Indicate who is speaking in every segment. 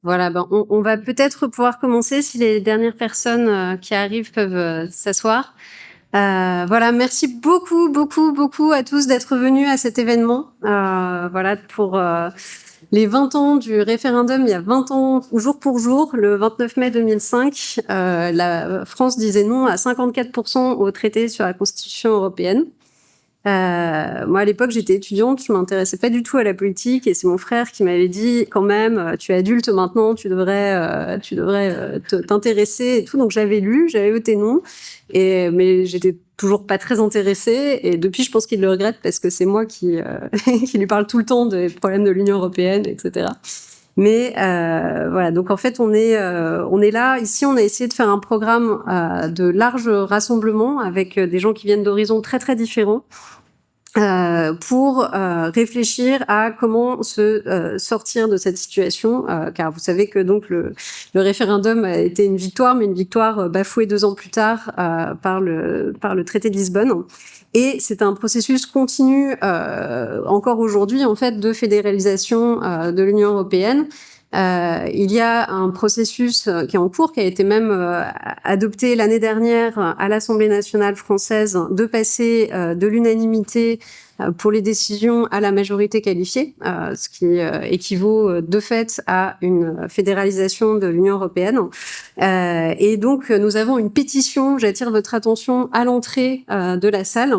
Speaker 1: Voilà, ben, on va peut-être pouvoir commencer si les dernières personnes qui arrivent peuvent s'asseoir. Voilà, merci beaucoup, beaucoup, beaucoup à tous d'être venus à cet événement. Voilà, pour les 20 ans du référendum, il y a 20 ans, jour pour jour, le 29 mai 2005, la France disait non à 54% au traité sur la Constitution européenne. Moi, à l'époque, j'étais étudiante, je m'intéressais pas du tout à la politique, et c'est mon frère qui m'avait dit, quand même, tu es adulte maintenant, tu devrais t'intéresser et tout. Donc j'avais lu, j'avais voté non, mais j'étais toujours pas très intéressée. Et depuis, je pense qu'il le regrette parce que c'est moi qui qui lui parle tout le temps des problèmes de l'Union européenne, etc. Mais voilà, donc en fait, on est là. Ici, on a essayé de faire un programme de large rassemblement avec des gens qui viennent d'horizons très très différents. Pour réfléchir à comment se sortir de cette situation, car vous savez que donc le référendum a été une victoire, mais une victoire bafouée 2 ans plus tard par le traité de Lisbonne. Et c'est un processus continu encore aujourd'hui en fait de fédéralisation de l'Union européenne. Il y a un processus qui est en cours, qui a été même adopté l'année dernière à l'Assemblée nationale française, de passer de l'unanimité pour les décisions à la majorité qualifiée, ce qui équivaut de fait à une fédéralisation de l'Union européenne. Et donc, nous avons une pétition, j'attire votre attention, à l'entrée de la salle,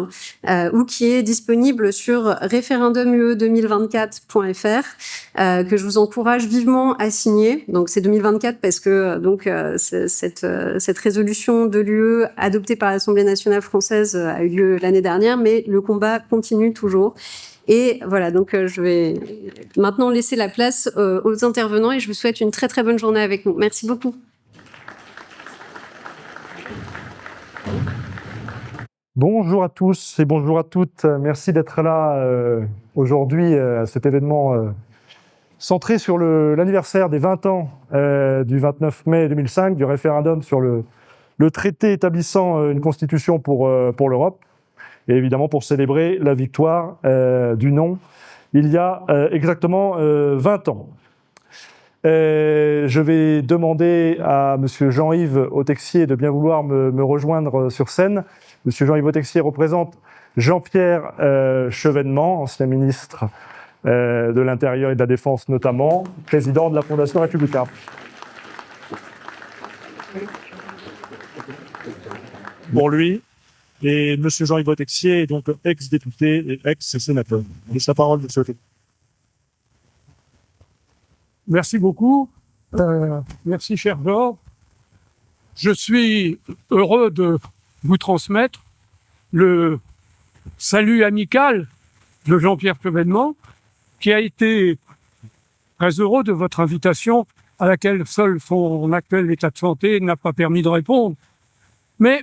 Speaker 1: ou qui est disponible sur referendum-ue2024.fr, que je vous encourage vivement à signer. Donc, c'est 2024 parce que donc cette résolution de l'UE adoptée par l'Assemblée nationale française a eu lieu l'année dernière, mais le combat continue toujours. Et voilà, donc je vais maintenant laisser la place aux intervenants et je vous souhaite une très très bonne journée avec nous. Merci beaucoup.
Speaker 2: Bonjour à tous et bonjour à toutes. Merci d'être là aujourd'hui à cet événement centré sur l'anniversaire des 20 ans du 29 mai 2005, du référendum sur le traité établissant une constitution pour l'Europe, et évidemment pour célébrer la victoire du non il y a exactement 20 ans. Je vais demander à Monsieur Jean-Yves Autexier de bien vouloir me rejoindre sur scène. Monsieur Jean-Yves Autexier représente Jean-Pierre Chevènement, ancien ministre de l'Intérieur et de la Défense notamment, président de la Fondation Républicain. Pour lui, et Monsieur Jean-Yves Autexier est donc ex-député et ex-sénateur. Laisse la parole, Monsieur Autexier.
Speaker 3: Merci beaucoup. Merci, cher Georges. Je suis heureux de vous transmettre le salut amical de Jean-Pierre Chevènement, qui a été très heureux de votre invitation, à laquelle seul son actuel état de santé n'a pas permis de répondre. Mais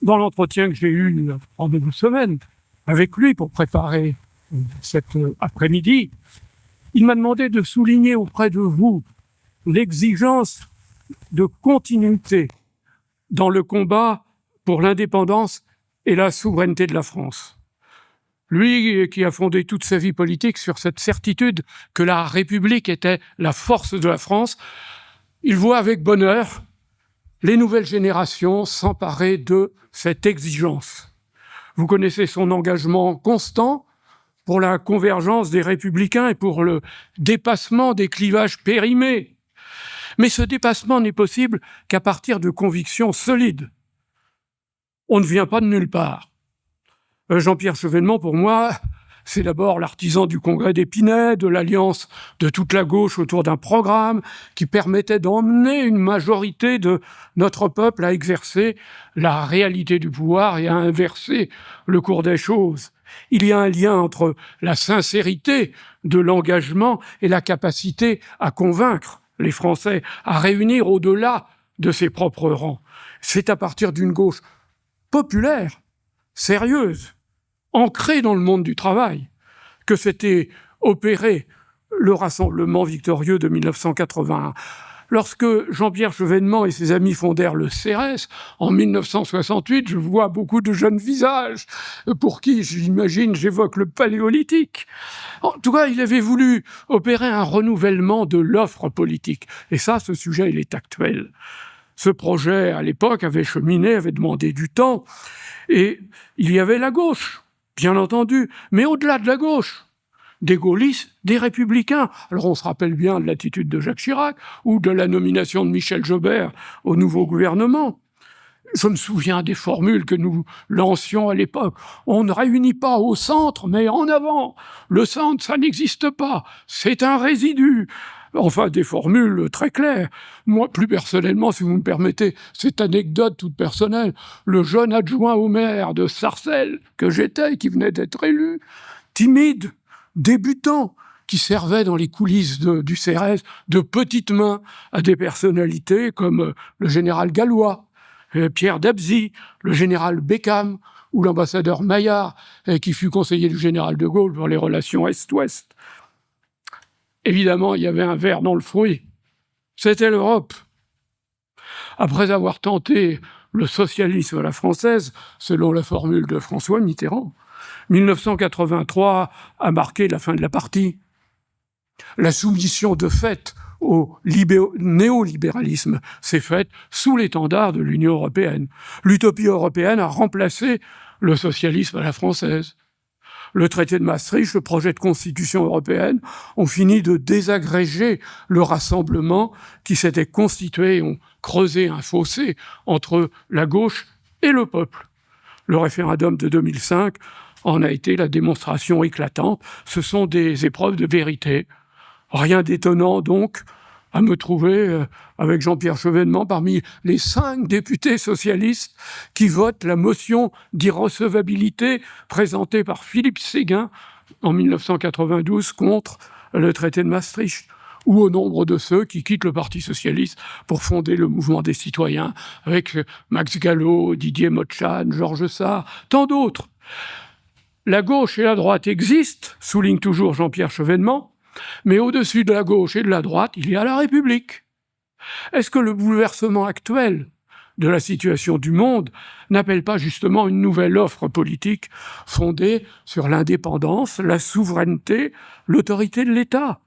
Speaker 3: dans l'entretien que j'ai eu en début de semaine avec lui pour préparer cet après-midi, il m'a demandé de souligner auprès de vous l'exigence de continuité dans le combat pour l'indépendance et la souveraineté de la France. Lui qui a fondé toute sa vie politique sur cette certitude que la République était la force de la France, il voit avec bonheur les nouvelles générations s'emparer de cette exigence. Vous connaissez son engagement constant pour la convergence des républicains et pour le dépassement des clivages périmés. Mais ce dépassement n'est possible qu'à partir de convictions solides. On ne vient pas de nulle part. Jean-Pierre Chevènement, pour moi, c'est d'abord l'artisan du congrès d'Épinay, de l'alliance de toute la gauche autour d'un programme qui permettait d'emmener une majorité de notre peuple à exercer la réalité du pouvoir et à inverser le cours des choses. Il y a un lien entre la sincérité de l'engagement et la capacité à convaincre les Français, à réunir au-delà de ses propres rangs. C'est à partir d'une gauche populaire, sérieuse, ancrée dans le monde du travail, que s'était opéré le rassemblement victorieux de 1981. Lorsque Jean-Pierre Chevènement et ses amis fondèrent le CERES en 1968, je vois beaucoup de jeunes visages pour qui, j'imagine, j'évoque le Paléolithique. En tout cas, il avait voulu opérer un renouvellement de l'offre politique. Et ça, ce sujet, il est actuel. Ce projet, à l'époque, avait cheminé, avait demandé du temps. Et il y avait la gauche, bien entendu, mais au-delà de la gauche, des gaullistes, des républicains. Alors on se rappelle bien de l'attitude de Jacques Chirac ou de la nomination de Michel Joubert au nouveau gouvernement. Je me souviens des formules que nous lancions à l'époque. On ne réunit pas au centre, mais en avant. Le centre, ça n'existe pas. C'est un résidu. Enfin, des formules très claires. Moi, plus personnellement, si vous me permettez, cette anecdote toute personnelle, le jeune adjoint au maire de Sarcelles, que j'étais, qui venait d'être élu, timide, débutant, qui servait dans les coulisses du CERES de petites mains à des personnalités comme le général Gallois, Pierre Dabzi, le général Beckham ou l'ambassadeur Maillard, qui fut conseiller du général de Gaulle pour les relations Est-Ouest. Évidemment, il y avait un ver dans le fruit. C'était l'Europe. Après avoir tenté le socialisme à la française, selon la formule de François Mitterrand, 1983 a marqué la fin de la partie. La soumission de fait au néolibéralisme s'est faite sous l'étendard de l'Union européenne. L'utopie européenne a remplacé le socialisme à la française. Le traité de Maastricht, le projet de constitution européenne, ont fini de désagréger le rassemblement qui s'était constitué et ont creusé un fossé entre la gauche et le peuple. Le référendum de 2005 en a été la démonstration éclatante. Ce sont des épreuves de vérité. Rien d'étonnant donc à me trouver avec Jean-Pierre Chevènement parmi les 5 députés socialistes qui votent la motion d'irrecevabilité présentée par Philippe Séguin en 1992 contre le traité de Maastricht, ou au nombre de ceux qui quittent le Parti socialiste pour fonder le mouvement des citoyens avec Max Gallo, Didier Motschan, Georges Sarr, tant d'autres. La gauche et la droite existent, souligne toujours Jean-Pierre Chevènement, mais au-dessus de la gauche et de la droite, il y a la République. Est-ce que le bouleversement actuel de la situation du monde n'appelle pas justement une nouvelle offre politique fondée sur l'indépendance, la souveraineté, l'autorité de l'État ?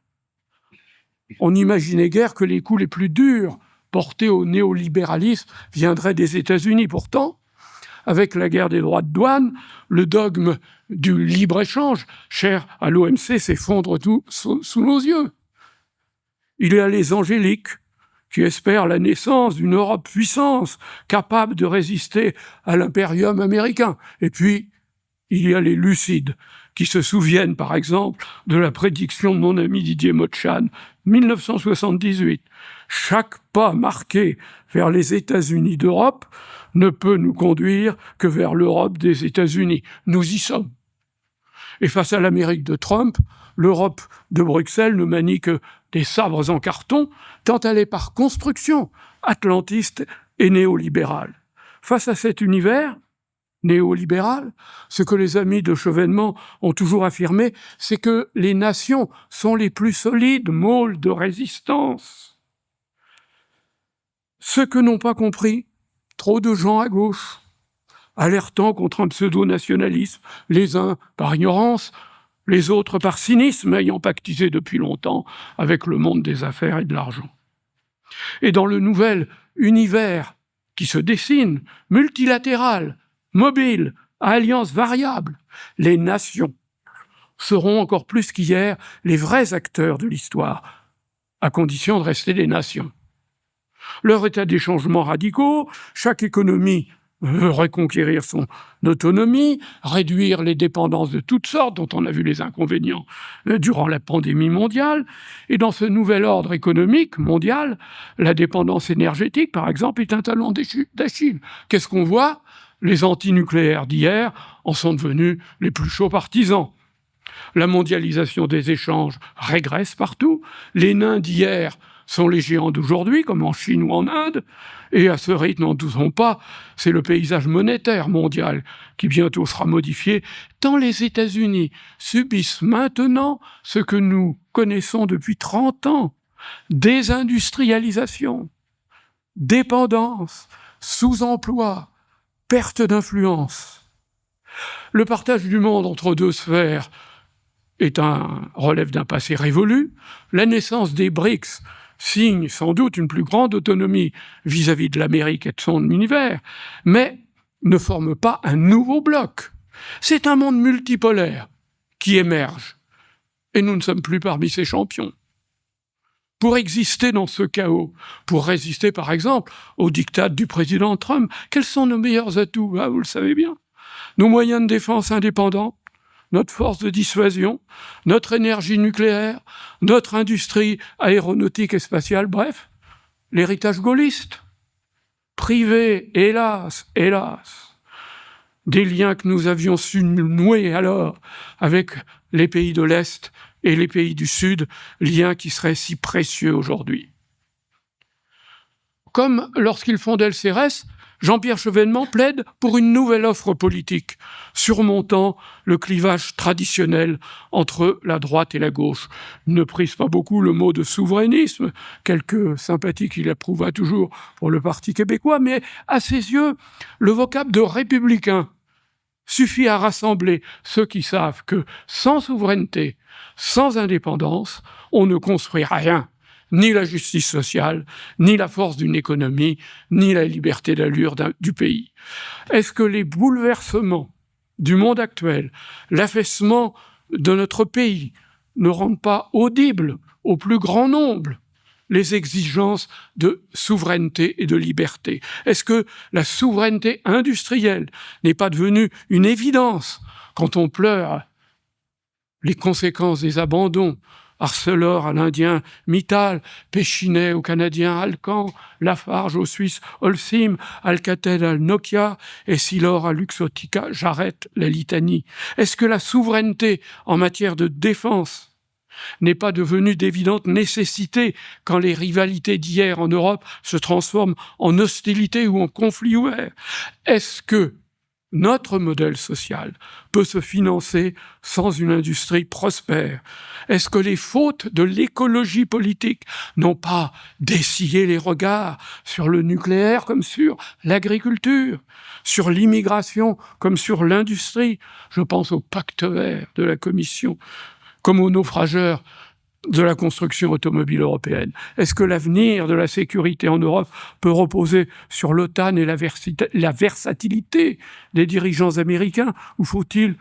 Speaker 3: On n'imaginait guère que les coups les plus durs portés au néolibéralisme viendraient des États-Unis. Pourtant, avec la guerre des droits de douane, le dogme du libre-échange, cher à l'OMC, s'effondre tout sous nos yeux. Il y a les angéliques qui espèrent la naissance d'une Europe puissance capable de résister à l'impérium américain. Et puis, il y a les lucides qui se souviennent, par exemple, de la prédiction de mon ami Didier Motschan, 1978. Chaque pas marqué vers les États-Unis d'Europe ne peut nous conduire que vers l'Europe des États-Unis. Nous y sommes. Et face à l'Amérique de Trump, l'Europe de Bruxelles ne manie que des sabres en carton, tant elle est par construction atlantiste et néolibérale. Face à cet univers néolibéral, ce que les amis de Chevènement ont toujours affirmé, c'est que les nations sont les plus solides môles de résistance. Ce que n'ont pas compris trop de gens à gauche, alertant contre un pseudo-nationalisme, les uns par ignorance, les autres par cynisme, ayant pactisé depuis longtemps avec le monde des affaires et de l'argent. Et dans le nouvel univers qui se dessine, multilatéral, mobile, à alliances variables, les nations seront encore plus qu'hier les vrais acteurs de l'histoire, à condition de rester des nations. L'heure est à des changements radicaux, chaque économie veut reconquérir son autonomie, réduire les dépendances de toutes sortes, dont on a vu les inconvénients durant la pandémie mondiale. Et dans ce nouvel ordre économique mondial, la dépendance énergétique, par exemple, est un talon d'Achille. Qu'est-ce qu'on voit ? Les antinucléaires d'hier en sont devenus les plus chauds partisans. La mondialisation des échanges régresse partout. Les nains d'hier sont les géants d'aujourd'hui, comme en Chine ou en Inde. Et à ce rythme, n'en doutons pas, c'est le paysage monétaire mondial qui bientôt sera modifié, tant les États-Unis subissent maintenant ce que nous connaissons depuis 30 ans, désindustrialisation, dépendance, sous-emploi, perte d'influence. Le partage du monde entre deux sphères relève d'un passé révolu. La naissance des BRICS signe sans doute une plus grande autonomie vis-à-vis de l'Amérique et de son univers, mais ne forme pas un nouveau bloc. C'est un monde multipolaire qui émerge, et nous ne sommes plus parmi ses champions. Pour exister dans ce chaos, pour résister par exemple au diktat du président Trump, quels sont nos meilleurs atouts? Vous le savez bien. Nos moyens de défense indépendants, notre force de dissuasion, notre énergie nucléaire, notre industrie aéronautique et spatiale, bref, l'héritage gaulliste, privé, hélas, des liens que nous avions su nouer alors avec les pays de l'Est et les pays du Sud, liens qui seraient si précieux aujourd'hui. Comme lorsqu'il fondait le CRS, Jean-Pierre Chevènement plaide pour une nouvelle offre politique, surmontant le clivage traditionnel entre la droite et la gauche. Il ne prise pas beaucoup le mot de souverainisme, quelque sympathie qu'il éprouva toujours pour le Parti québécois, mais à ses yeux, le vocable de républicain suffit à rassembler ceux qui savent que sans souveraineté, sans indépendance, on ne construit rien. Ni la justice sociale, ni la force d'une économie, ni la liberté d'allure du pays. Est-ce que les bouleversements du monde actuel, l'affaissement de notre pays, ne rendent pas audibles au plus grand nombre les exigences de souveraineté et de liberté? Est-ce que la souveraineté industrielle n'est pas devenue une évidence quand on pleure les conséquences des abandons? Arcelor à l'Indien Mittal, Péchinet au Canadien Alcan, Lafarge au Suisse Holcim, Alcatel à Nokia, Essilor à Luxottica, j'arrête la litanie. Est-ce que la souveraineté en matière de défense n'est pas devenue d'évidente nécessité quand les rivalités d'hier en Europe se transforment en hostilité ou en conflit ouvert? Est-ce que notre modèle social peut se financer sans une industrie prospère? Est-ce que les fautes de l'écologie politique n'ont pas dessillé les regards sur le nucléaire comme sur l'agriculture, sur l'immigration comme sur l'industrie? Je pense au pacte vert de la Commission, comme aux naufrageurs de la construction automobile européenne. Est-ce que l'avenir de la sécurité en Europe peut reposer sur l'OTAN et la versatilité des dirigeants américains, ou faut-il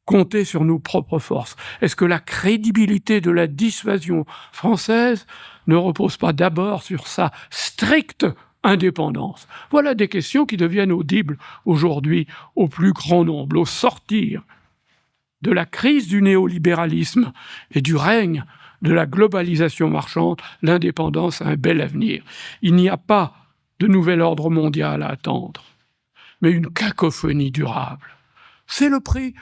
Speaker 3: compter sur nos propres forces? Est-ce que la crédibilité de la dissuasion française ne repose pas d'abord sur sa stricte indépendance? Voilà des questions qui deviennent audibles aujourd'hui au plus grand nombre. Au sortir de la crise du néolibéralisme et du règne de la globalisation marchande, l'indépendance a un bel avenir. Il n'y a pas de nouvel ordre mondial à attendre, mais une cacophonie durable. C'est le prix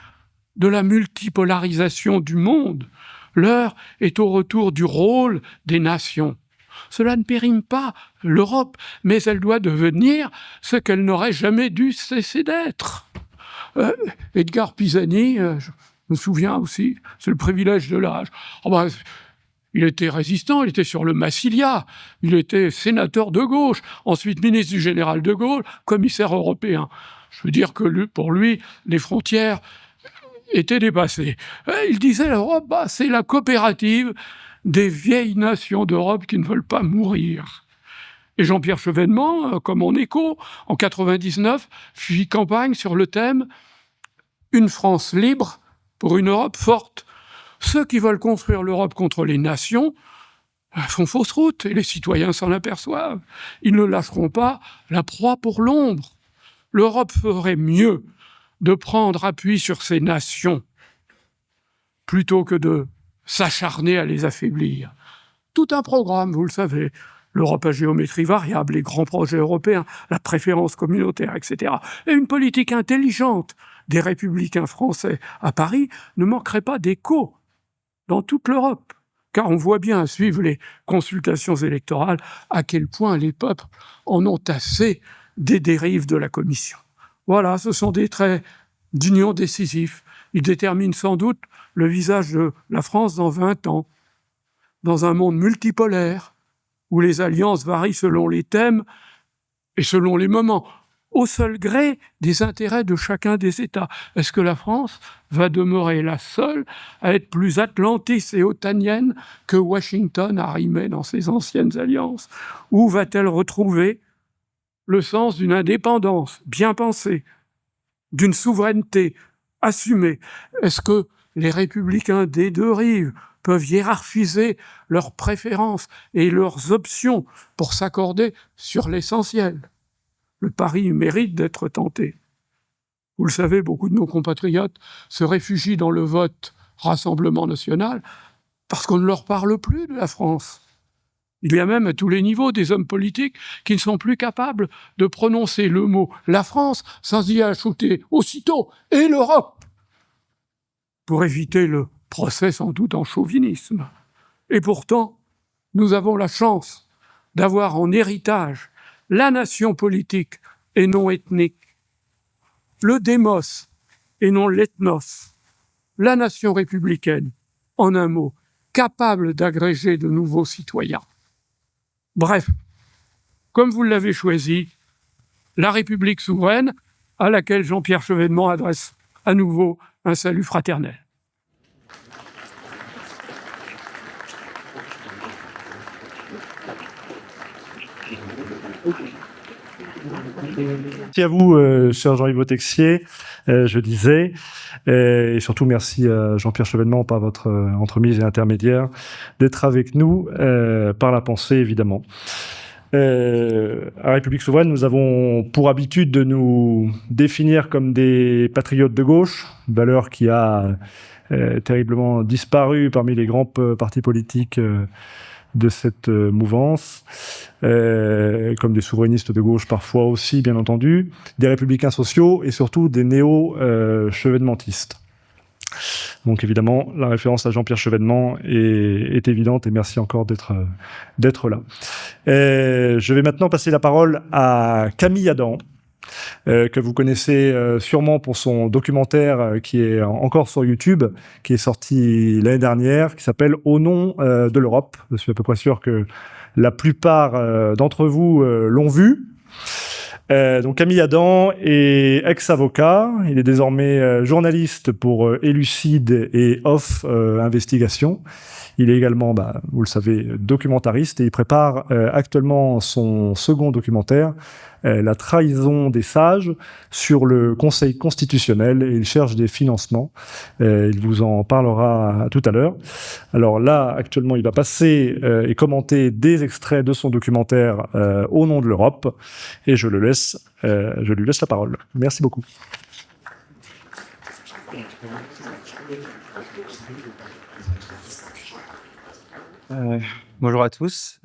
Speaker 3: de la multipolarisation du monde. L'heure est au retour du rôle des nations. Cela ne périme pas l'Europe, mais elle doit devenir ce qu'elle n'aurait jamais dû cesser d'être. Edgar Pisani, je me souviens aussi, c'est le privilège de l'âge. Il était résistant, il était sur le Massilia, il était sénateur de gauche, ensuite ministre du général de Gaulle, commissaire européen. Je veux dire que pour lui, les frontières étaient dépassées. Il disait l'Europe, c'est la coopérative des vieilles nations d'Europe qui ne veulent pas mourir. Et Jean-Pierre Chevènement, comme en écho, en 99, fit campagne sur le thème « Une France libre pour une Europe forte ». Ceux qui veulent construire l'Europe contre les nations font fausse route, et les citoyens s'en aperçoivent. Ils ne lâcheront pas la proie pour l'ombre. L'Europe ferait mieux de prendre appui sur ces nations plutôt que de s'acharner à les affaiblir. Tout un programme, vous le savez, l'Europe à géométrie variable, les grands projets européens, la préférence communautaire, etc. Et une politique intelligente des républicains français à Paris ne manquerait pas d'écho dans toute l'Europe. Car on voit bien à suivre les consultations électorales à quel point les peuples en ont assez des dérives de la Commission. Voilà, ce sont des traits d'union décisifs. Ils déterminent sans doute le visage de la France dans 20 ans. dans un monde multipolaire, où les alliances varient selon les thèmes et selon les moments, au seul gré des intérêts de chacun des États. Est-ce que la France va demeurer la seule à être plus atlantiste et otanienne que Washington arrimé dans ses anciennes alliances? Ou va-t-elle retrouver le sens d'une indépendance bien pensée, d'une souveraineté assumée? Est-ce que les républicains des deux rives peuvent hiérarchiser leurs préférences et leurs options pour s'accorder sur l'essentiel? Le pari mérite d'être tenté. Vous le savez, beaucoup de nos compatriotes se réfugient dans le vote Rassemblement national parce qu'on ne leur parle plus de la France. Il y a même à tous les niveaux des hommes politiques qui ne sont plus capables de prononcer le mot « la France » sans y ajouter aussitôt « et l'Europe » pour éviter le procès sans doute en chauvinisme. Et pourtant, nous avons la chance d'avoir en héritage la nation politique et non ethnique, le démos et non l'ethnos, la nation républicaine, en un mot, capable d'agréger de nouveaux citoyens. Bref, comme vous l'avez choisi, la République souveraine, à laquelle Jean-Pierre Chevènement adresse à nouveau un salut fraternel.
Speaker 2: Merci à vous, cher Jean-Yves Texier, je disais, et surtout merci à Jean-Pierre Chevènement par votre entremise et intermédiaire d'être avec nous par la pensée, évidemment. À République souveraine, nous avons pour habitude de nous définir comme des patriotes de gauche, valeur qui a terriblement disparu parmi les grands partis politiques de cette mouvance, comme des souverainistes de gauche parfois aussi, bien entendu, des républicains sociaux et surtout des néo-chevènementistes. Donc évidemment, la référence à Jean-Pierre Chevènement est évidente et merci encore d'être là. Je vais maintenant passer la parole à Camille Adam, que vous connaissez sûrement pour son documentaire qui est encore sur YouTube, qui est sorti l'année dernière, qui s'appelle « Au nom de l'Europe ». Je suis à peu près sûr que la plupart d'entre vous l'ont vu. Donc Camille Adam est ex-avocat, il est désormais journaliste pour Élucide et Off Investigation. Il est également, vous le savez, documentariste et il prépare actuellement son second documentaire, La trahison des sages, sur le Conseil constitutionnel et il cherche des financements. Il vous en parlera tout à l'heure. Alors là, actuellement, il va passer et commenter des extraits de son documentaire Au nom de l'Europe et je lui laisse la parole. Merci beaucoup.
Speaker 4: Bonjour à tous.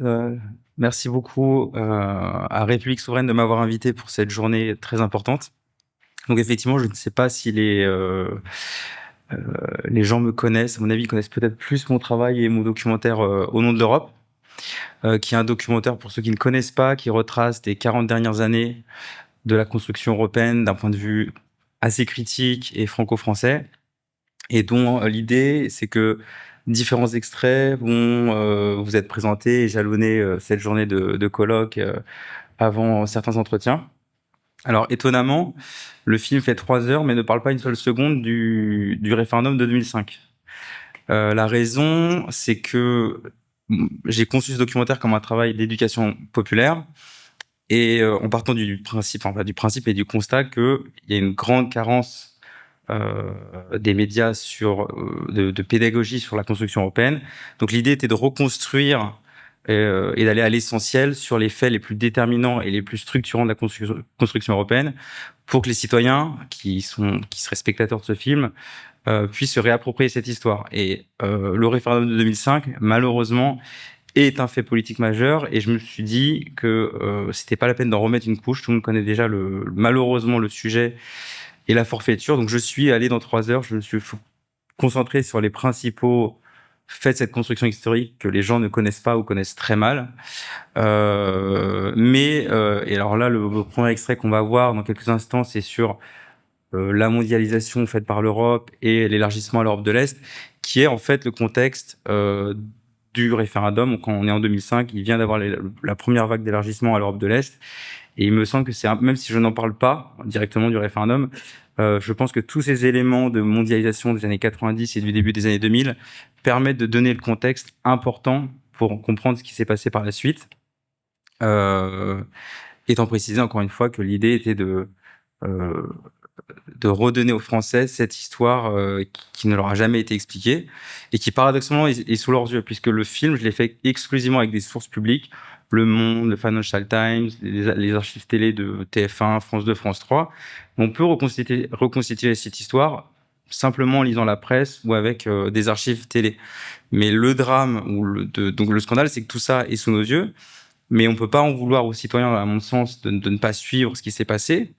Speaker 4: Merci beaucoup à République souveraine de m'avoir invité pour cette journée très importante. Donc effectivement, je ne sais pas si les gens me connaissent. À mon avis, ils connaissent peut-être plus mon travail et mon documentaire Au nom de l'Europe, qui est un documentaire, pour ceux qui ne connaissent pas, qui retrace les 40 dernières années de la construction européenne d'un point de vue assez critique et franco-français, et dont l'idée, c'est que différents extraits vont vous être présentés et jalonner cette journée de colloque avant certains entretiens. Alors, étonnamment, le film fait 3 heures, mais ne parle pas une seule seconde du référendum de 2005. La raison, c'est que j'ai conçu ce documentaire comme un travail d'éducation populaire, et en partant du principe et du constat qu'il y a une grande carence des médias de pédagogie sur la construction européenne. Donc l'idée était de reconstruire et d'aller à l'essentiel sur les faits les plus déterminants et les plus structurants de la construction européenne pour que les citoyens qui seraient spectateurs de ce film puissent se réapproprier cette histoire. Et le référendum de 2005, malheureusement, est un fait politique majeur, et je me suis dit que c'était pas la peine d'en remettre une couche. Tout le monde connaît déjà malheureusement le sujet et la forfaiture. Donc je suis allé dans 3 heures, je me suis concentré sur les principaux faits de cette construction historique que les gens ne connaissent pas ou connaissent très mal. Et alors là, le premier extrait qu'on va voir dans quelques instants, c'est sur la mondialisation faite par l'Europe et l'élargissement à l'Europe de l'Est, qui est en fait le contexte du référendum. Quand on est en 2005, il vient d'avoir la première vague d'élargissement à l'Europe de l'Est. Et il me semble que même si je n'en parle pas directement du référendum, je pense que tous ces éléments de mondialisation des années 90 et du début des années 2000 permettent de donner le contexte important pour comprendre ce qui s'est passé par la suite. Étant précisé encore une fois que l'idée était de redonner aux Français cette histoire qui ne leur a jamais été expliquée et qui paradoxalement est sous leurs yeux, puisque le film, je l'ai fait exclusivement avec des sources publiques, Le Monde, le Financial Times, les archives télé de TF1, France 2, France 3. On peut reconstituer cette histoire simplement en lisant la presse ou avec des archives télé. Mais le drame donc le scandale, c'est que tout ça est sous nos yeux, mais on peut pas en vouloir aux citoyens, à mon sens, de ne pas suivre ce qui s'est passé,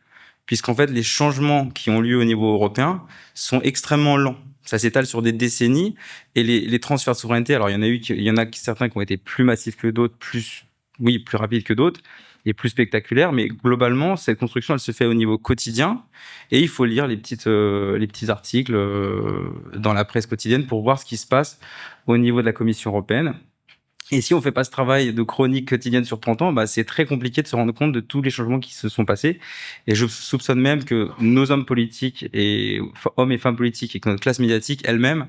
Speaker 4: puisqu'en fait, les changements qui ont lieu au niveau européen sont extrêmement lents. Ça s'étale sur des décennies, et les transferts de souveraineté, alors il y en a certains qui ont été plus massifs que d'autres, plus rapides que d'autres, et plus spectaculaires, mais globalement, cette construction, elle se fait au niveau quotidien, et il faut lire les petits articles dans la presse quotidienne pour voir ce qui se passe au niveau de la Commission européenne. Et si on fait pas ce travail de chronique quotidienne sur 30 ans, c'est très compliqué de se rendre compte de tous les changements qui se sont passés. Et je soupçonne même que nos hommes politiques hommes et femmes politiques et que notre classe médiatique elle-même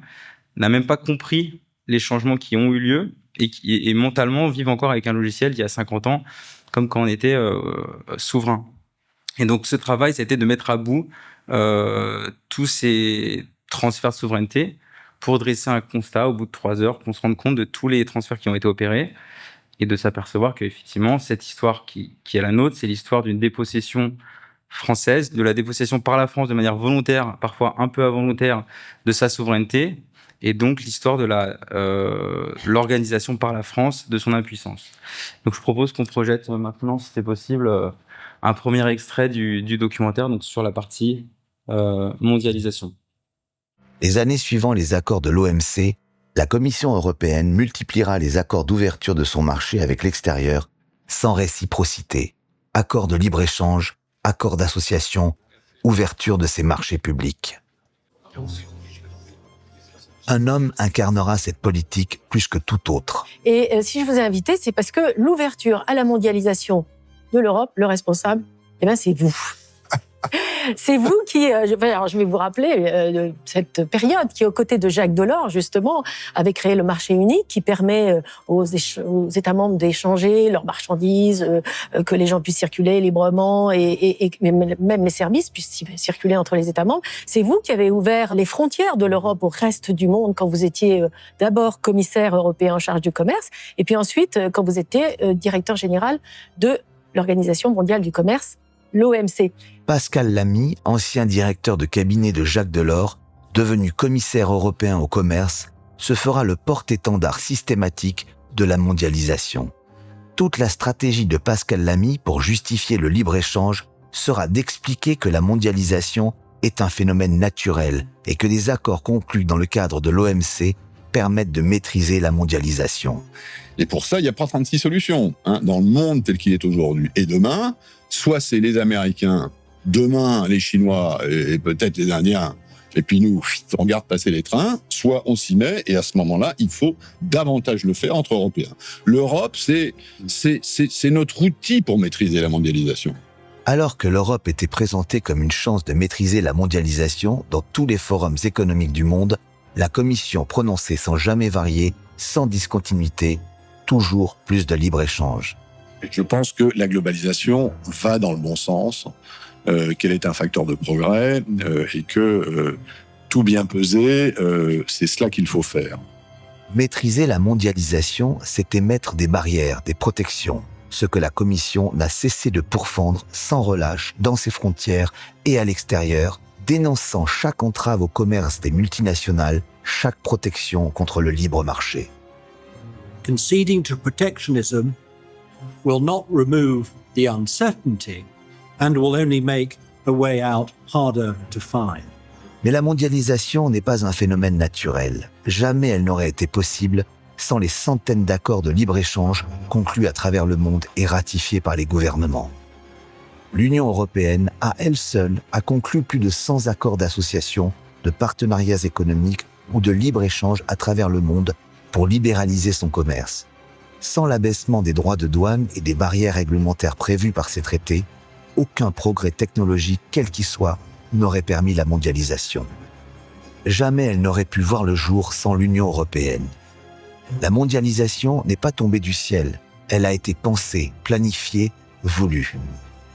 Speaker 4: n'a même pas compris les changements qui ont eu lieu et mentalement vivent encore avec un logiciel d'il y a 50 ans, comme quand on était souverain. Et donc ce travail, ça a été de mettre à bout tous ces transferts de souveraineté pour dresser un constat au bout de 3 heures, qu'on se rende compte de tous les transferts qui ont été opérés et de s'apercevoir qu'effectivement, cette histoire qui est la nôtre, c'est l'histoire d'une dépossession française, de la dépossession par la France de manière volontaire, parfois un peu involontaire, de sa souveraineté, et donc l'histoire de l'organisation par la France de son impuissance. Donc je propose qu'on projette maintenant, si c'est possible, un premier extrait du documentaire, donc sur la partie mondialisation.
Speaker 5: Les années suivant les accords de l'OMC, la Commission européenne multipliera les accords d'ouverture de son marché avec l'extérieur sans réciprocité. Accords de libre-échange, accords d'association, ouverture de ses marchés publics. Un homme incarnera cette politique plus que tout autre.
Speaker 6: Et si je vous ai invité, c'est parce que l'ouverture à la mondialisation de l'Europe, le responsable, c'est vous. C'est vous qui, alors je vais vous rappeler cette période qui, aux côtés de Jacques Delors, justement, avait créé le marché unique qui permet aux États membres d'échanger leurs marchandises, que les gens puissent circuler librement et même les services puissent circuler entre les États membres. C'est vous qui avez ouvert les frontières de l'Europe au reste du monde quand vous étiez d'abord commissaire européen en charge du commerce et puis ensuite quand vous étiez directeur général de l'Organisation mondiale du commerce, l'OMC.
Speaker 5: Pascal Lamy, ancien directeur de cabinet de Jacques Delors, devenu commissaire européen au commerce, se fera le porte-étendard systématique de la mondialisation. Toute la stratégie de Pascal Lamy pour justifier le libre-échange sera d'expliquer que la mondialisation est un phénomène naturel et que des accords conclus dans le cadre de l'OMC permettent de maîtriser la mondialisation.
Speaker 7: Et pour ça, il n'y a pas 36 solutions. Dans le monde tel qu'il est aujourd'hui et demain, soit c'est les Américains, demain les Chinois et peut-être les Indiens, et puis nous, on regarde passer les trains, soit on s'y met, et à ce moment-là, il faut davantage le faire entre Européens. L'Europe, c'est notre outil pour maîtriser la mondialisation.
Speaker 5: Alors que l'Europe était présentée comme une chance de maîtriser la mondialisation dans tous les forums économiques du monde, la Commission prononçait sans jamais varier, sans discontinuité, toujours plus de libre-échange.
Speaker 7: Je pense que la globalisation va dans le bon sens, qu'elle est un facteur de progrès et que tout bien pesé, c'est cela qu'il faut faire.
Speaker 5: Maîtriser la mondialisation, c'était mettre des barrières, des protections, ce que la Commission n'a cessé de pourfendre sans relâche dans ses frontières et à l'extérieur, dénonçant chaque entrave au commerce des multinationales, chaque protection contre le libre marché.
Speaker 8: Conceding to protectionism will not remove the uncertainty and will only make a way out harder to find.
Speaker 5: Mais la mondialisation n'est pas un phénomène naturel. Jamais elle n'aurait été possible sans les centaines d'accords de libre-échange conclus à travers le monde et ratifiés par les gouvernements. L'Union européenne, à elle seule, a conclu plus de 100 accords d'association, de partenariats économiques ou de libre-échange à travers le monde pour libéraliser son commerce. Sans l'abaissement des droits de douane et des barrières réglementaires prévues par ces traités, aucun progrès technologique, quel qu'il soit, n'aurait permis la mondialisation. Jamais elle n'aurait pu voir le jour sans l'Union européenne. La mondialisation n'est pas tombée du ciel, elle a été pensée, planifiée, voulue.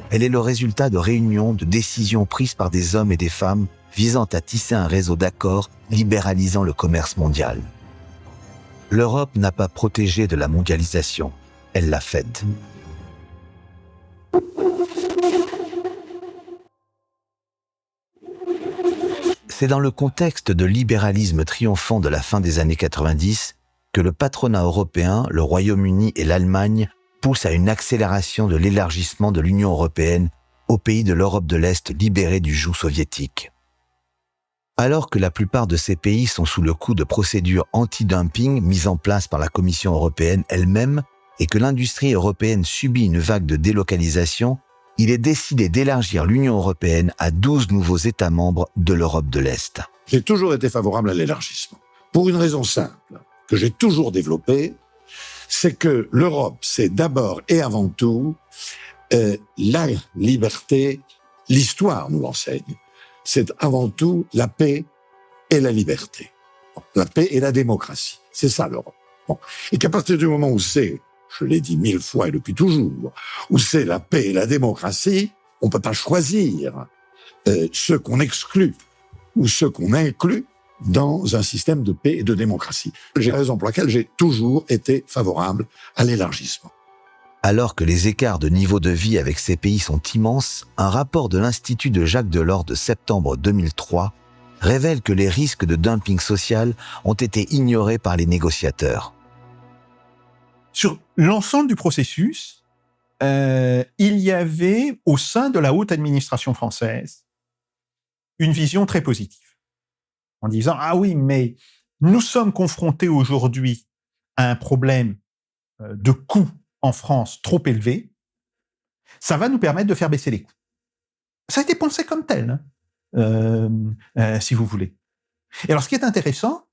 Speaker 5: Elle est le résultat de réunions, de décisions prises par des hommes et des femmes visant à tisser un réseau d'accords libéralisant le commerce mondial. L'Europe n'a pas protégé de la mondialisation, elle l'a faite. C'est dans le contexte de libéralisme triomphant de la fin des années 90 que le patronat européen, le Royaume-Uni et l'Allemagne poussent à une accélération de l'élargissement de l'Union européenne aux pays de l'Europe de l'Est libérés du joug soviétique. Alors que la plupart de ces pays sont sous le coup de procédures anti-dumping mises en place par la Commission européenne elle-même et que l'industrie européenne subit une vague de délocalisation, il est décidé d'élargir l'Union européenne à 12 nouveaux États membres de l'Europe de l'Est.
Speaker 9: J'ai toujours été favorable à l'élargissement. Pour une raison simple, que j'ai toujours développée, c'est que l'Europe, c'est d'abord et avant tout la liberté, l'histoire nous l'enseigne. C'est avant tout la paix et la liberté. La paix et la démocratie. C'est ça l'Europe. Bon. Et qu'à partir du moment où c'est, je l'ai dit 1000 fois et depuis toujours, où c'est la paix et la démocratie, on peut pas choisir ceux qu'on exclut ou ceux qu'on inclut dans un système de paix et de démocratie. J'ai raison pour laquelle j'ai toujours été favorable à l'élargissement.
Speaker 5: Alors que les écarts de niveau de vie avec ces pays sont immenses, un rapport de l'Institut de Jacques Delors de septembre 2003 révèle que les risques de dumping social ont été ignorés par les négociateurs.
Speaker 10: Sur l'ensemble du processus, il y avait au sein de la haute administration française une vision très positive, en disant « Ah oui, mais nous sommes confrontés aujourd'hui à un problème de coûts en France trop élevé, ça va nous permettre de faire baisser les coûts. » Ça a été pensé comme tel, si vous voulez. Et alors, ce qui est intéressant,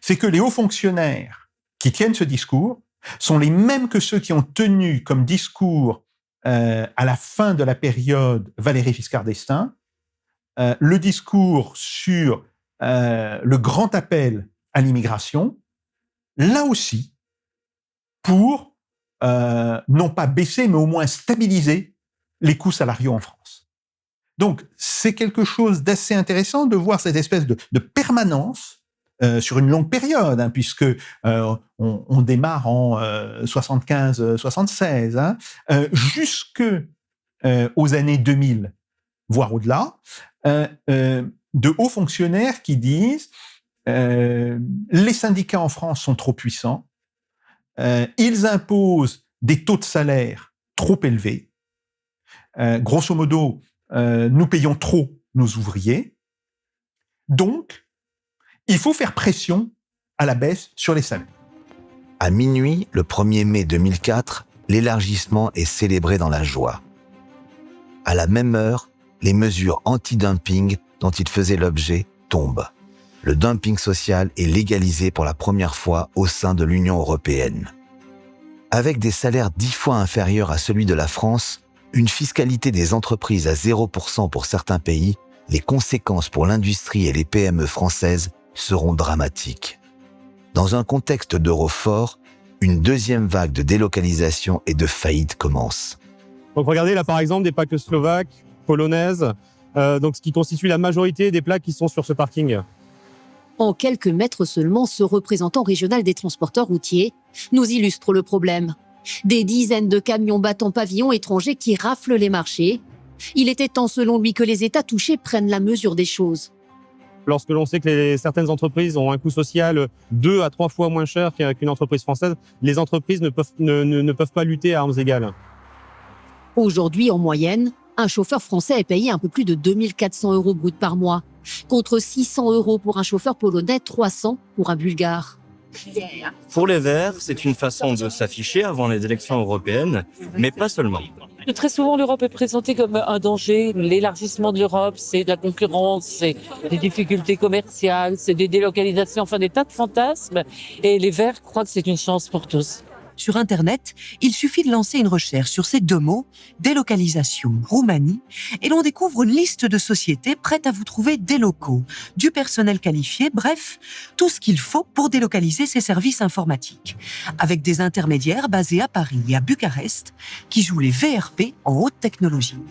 Speaker 10: c'est que les hauts fonctionnaires qui tiennent ce discours sont les mêmes que ceux qui ont tenu comme discours à la fin de la période Valéry Giscard d'Estaing, le discours sur le grand appel à l'immigration, là aussi, pour non pas baisser, mais au moins stabiliser les coûts salariaux en France. Donc, c'est quelque chose d'assez intéressant de voir cette espèce de permanence sur une longue période, hein, puisque on démarre en 75-76, jusque aux années 2000, voire au-delà, de hauts fonctionnaires qui disent les syndicats en France sont trop puissants, ils imposent des taux de salaire trop élevés, grosso modo, nous payons trop nos ouvriers, donc il faut faire pression à la baisse sur les salaires.
Speaker 5: À minuit, le 1er mai 2004, l'élargissement est célébré dans la joie. À la même heure, les mesures anti-dumping dont il faisait l'objet tombent. Le dumping social est légalisé pour la première fois au sein de l'Union européenne. Avec des salaires 10 fois inférieurs à celui de la France, une fiscalité des entreprises à 0% pour certains pays, les conséquences pour l'industrie et les PME françaises seront dramatiques. Dans un contexte d'euro fort, une deuxième vague de délocalisation et de faillite commence.
Speaker 11: Donc regardez là par exemple des plaques slovaques, polonaises, donc ce qui constitue la majorité des plaques qui sont sur ce parking.
Speaker 12: En quelques mètres seulement, ce représentant régional des transporteurs routiers nous illustre le problème. Des dizaines de camions battant pavillon étrangers qui raflent les marchés. Il était temps selon lui que les États touchés prennent la mesure des choses.
Speaker 11: Lorsque l'on sait que certaines entreprises ont un coût social 2 à 3 fois moins cher qu'une entreprise française, les entreprises ne peuvent pas lutter à armes égales.
Speaker 12: Aujourd'hui, en moyenne, un chauffeur français est payé un peu plus de 2400 € brut par mois, contre 600 € pour un chauffeur polonais, 300 pour un bulgare.
Speaker 13: Pour les Verts, c'est une façon de s'afficher avant les élections européennes, mais pas seulement.
Speaker 14: Très souvent, l'Europe est présentée comme un danger. L'élargissement de l'Europe, c'est de la concurrence, c'est des difficultés commerciales, c'est des délocalisations, enfin des tas de fantasmes. Et les Verts croient que c'est une chance pour tous.
Speaker 15: Sur Internet, il suffit de lancer une recherche sur ces deux mots, délocalisation, Roumanie, et l'on découvre une liste de sociétés prêtes à vous trouver des locaux, du personnel qualifié, bref, tout ce qu'il faut pour délocaliser ces services informatiques, avec des intermédiaires basés à Paris et à Bucarest, qui jouent les VRP en haute technologie.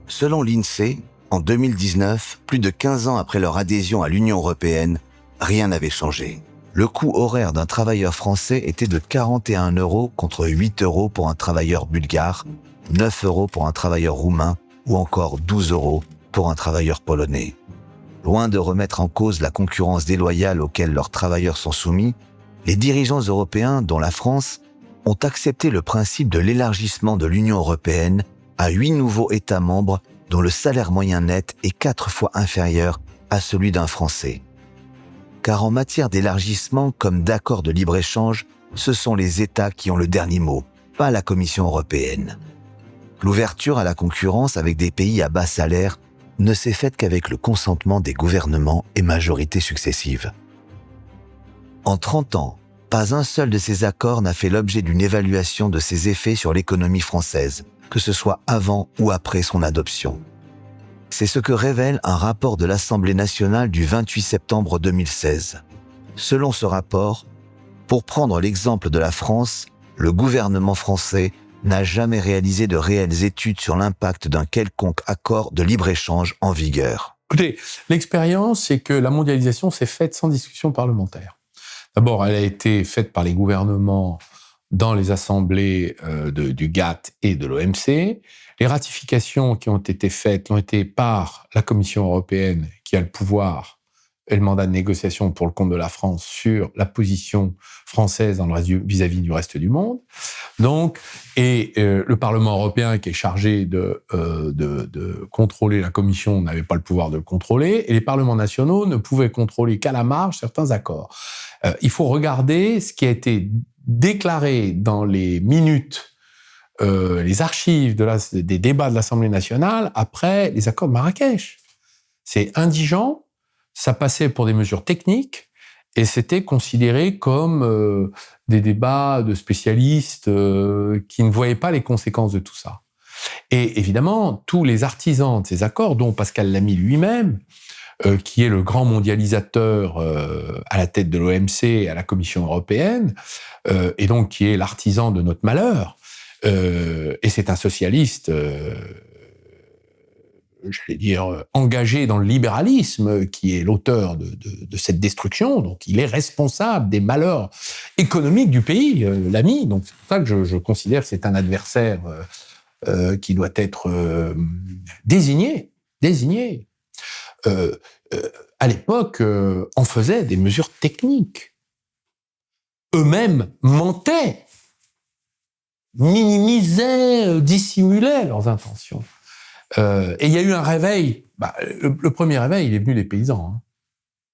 Speaker 5: Selon l'INSEE, en 2019, plus de 15 ans après leur adhésion à l'Union européenne, rien n'avait changé. Le coût horaire d'un travailleur français était de 41 € contre 8 € pour un travailleur bulgare, 9 € pour un travailleur roumain ou encore 12 € pour un travailleur polonais. Loin de remettre en cause la concurrence déloyale auquel leurs travailleurs sont soumis, les dirigeants européens, dont la France, ont accepté le principe de l'élargissement de l'Union européenne à 8 nouveaux États membres dont le salaire moyen net est 4 fois inférieur à celui d'un Français. Car en matière d'élargissement comme d'accord de libre-échange, ce sont les États qui ont le dernier mot, pas la Commission européenne. L'ouverture à la concurrence avec des pays à bas salaire ne s'est faite qu'avec le consentement des gouvernements et majorités successives. En 30 ans, pas un seul de ces accords n'a fait l'objet d'une évaluation de ses effets sur l'économie française, que ce soit avant ou après son adoption. C'est ce que révèle un rapport de l'Assemblée nationale du 28 septembre 2016. Selon ce rapport, pour prendre l'exemple de la France, le gouvernement français n'a jamais réalisé de réelles études sur l'impact d'un quelconque accord de libre-échange en vigueur.
Speaker 16: Écoutez, l'expérience, c'est que la mondialisation s'est faite sans discussion parlementaire. D'abord, elle a été faite par les gouvernements dans les assemblées du GATT et de l'OMC. Les ratifications qui ont été faites l'ont été par la Commission européenne, qui a le pouvoir et le mandat de négociation pour le compte de la France sur la position française vis-à-vis du reste du monde. Donc, le Parlement européen, qui est chargé de contrôler la Commission, n'avait pas le pouvoir de le contrôler, et les parlements nationaux ne pouvaient contrôler qu'à la marge certains accords. Il faut regarder ce qui a été déclaré dans les minutes, les archives des débats de l'Assemblée nationale après les accords de Marrakech. C'est indigent, ça passait pour des mesures techniques et c'était considéré comme des débats de spécialistes qui ne voyaient pas les conséquences de tout ça. Et évidemment, tous les artisans de ces accords, dont Pascal Lamy lui-même, qui est le grand mondialisateur à la tête de l'OMC et à la Commission européenne, et donc qui est l'artisan de notre malheur, et c'est un socialiste, j'allais dire, engagé dans le libéralisme, qui est l'auteur de cette destruction, donc il est responsable des malheurs économiques du pays, Lamy. Donc c'est pour ça que je considère que c'est un adversaire qui doit être désigné. À l'époque, on faisait des mesures techniques. Eux-mêmes mentaient, minimisaient, dissimulaient leurs intentions. Et il y a eu un réveil. Le premier réveil, il est venu des paysans. Hein.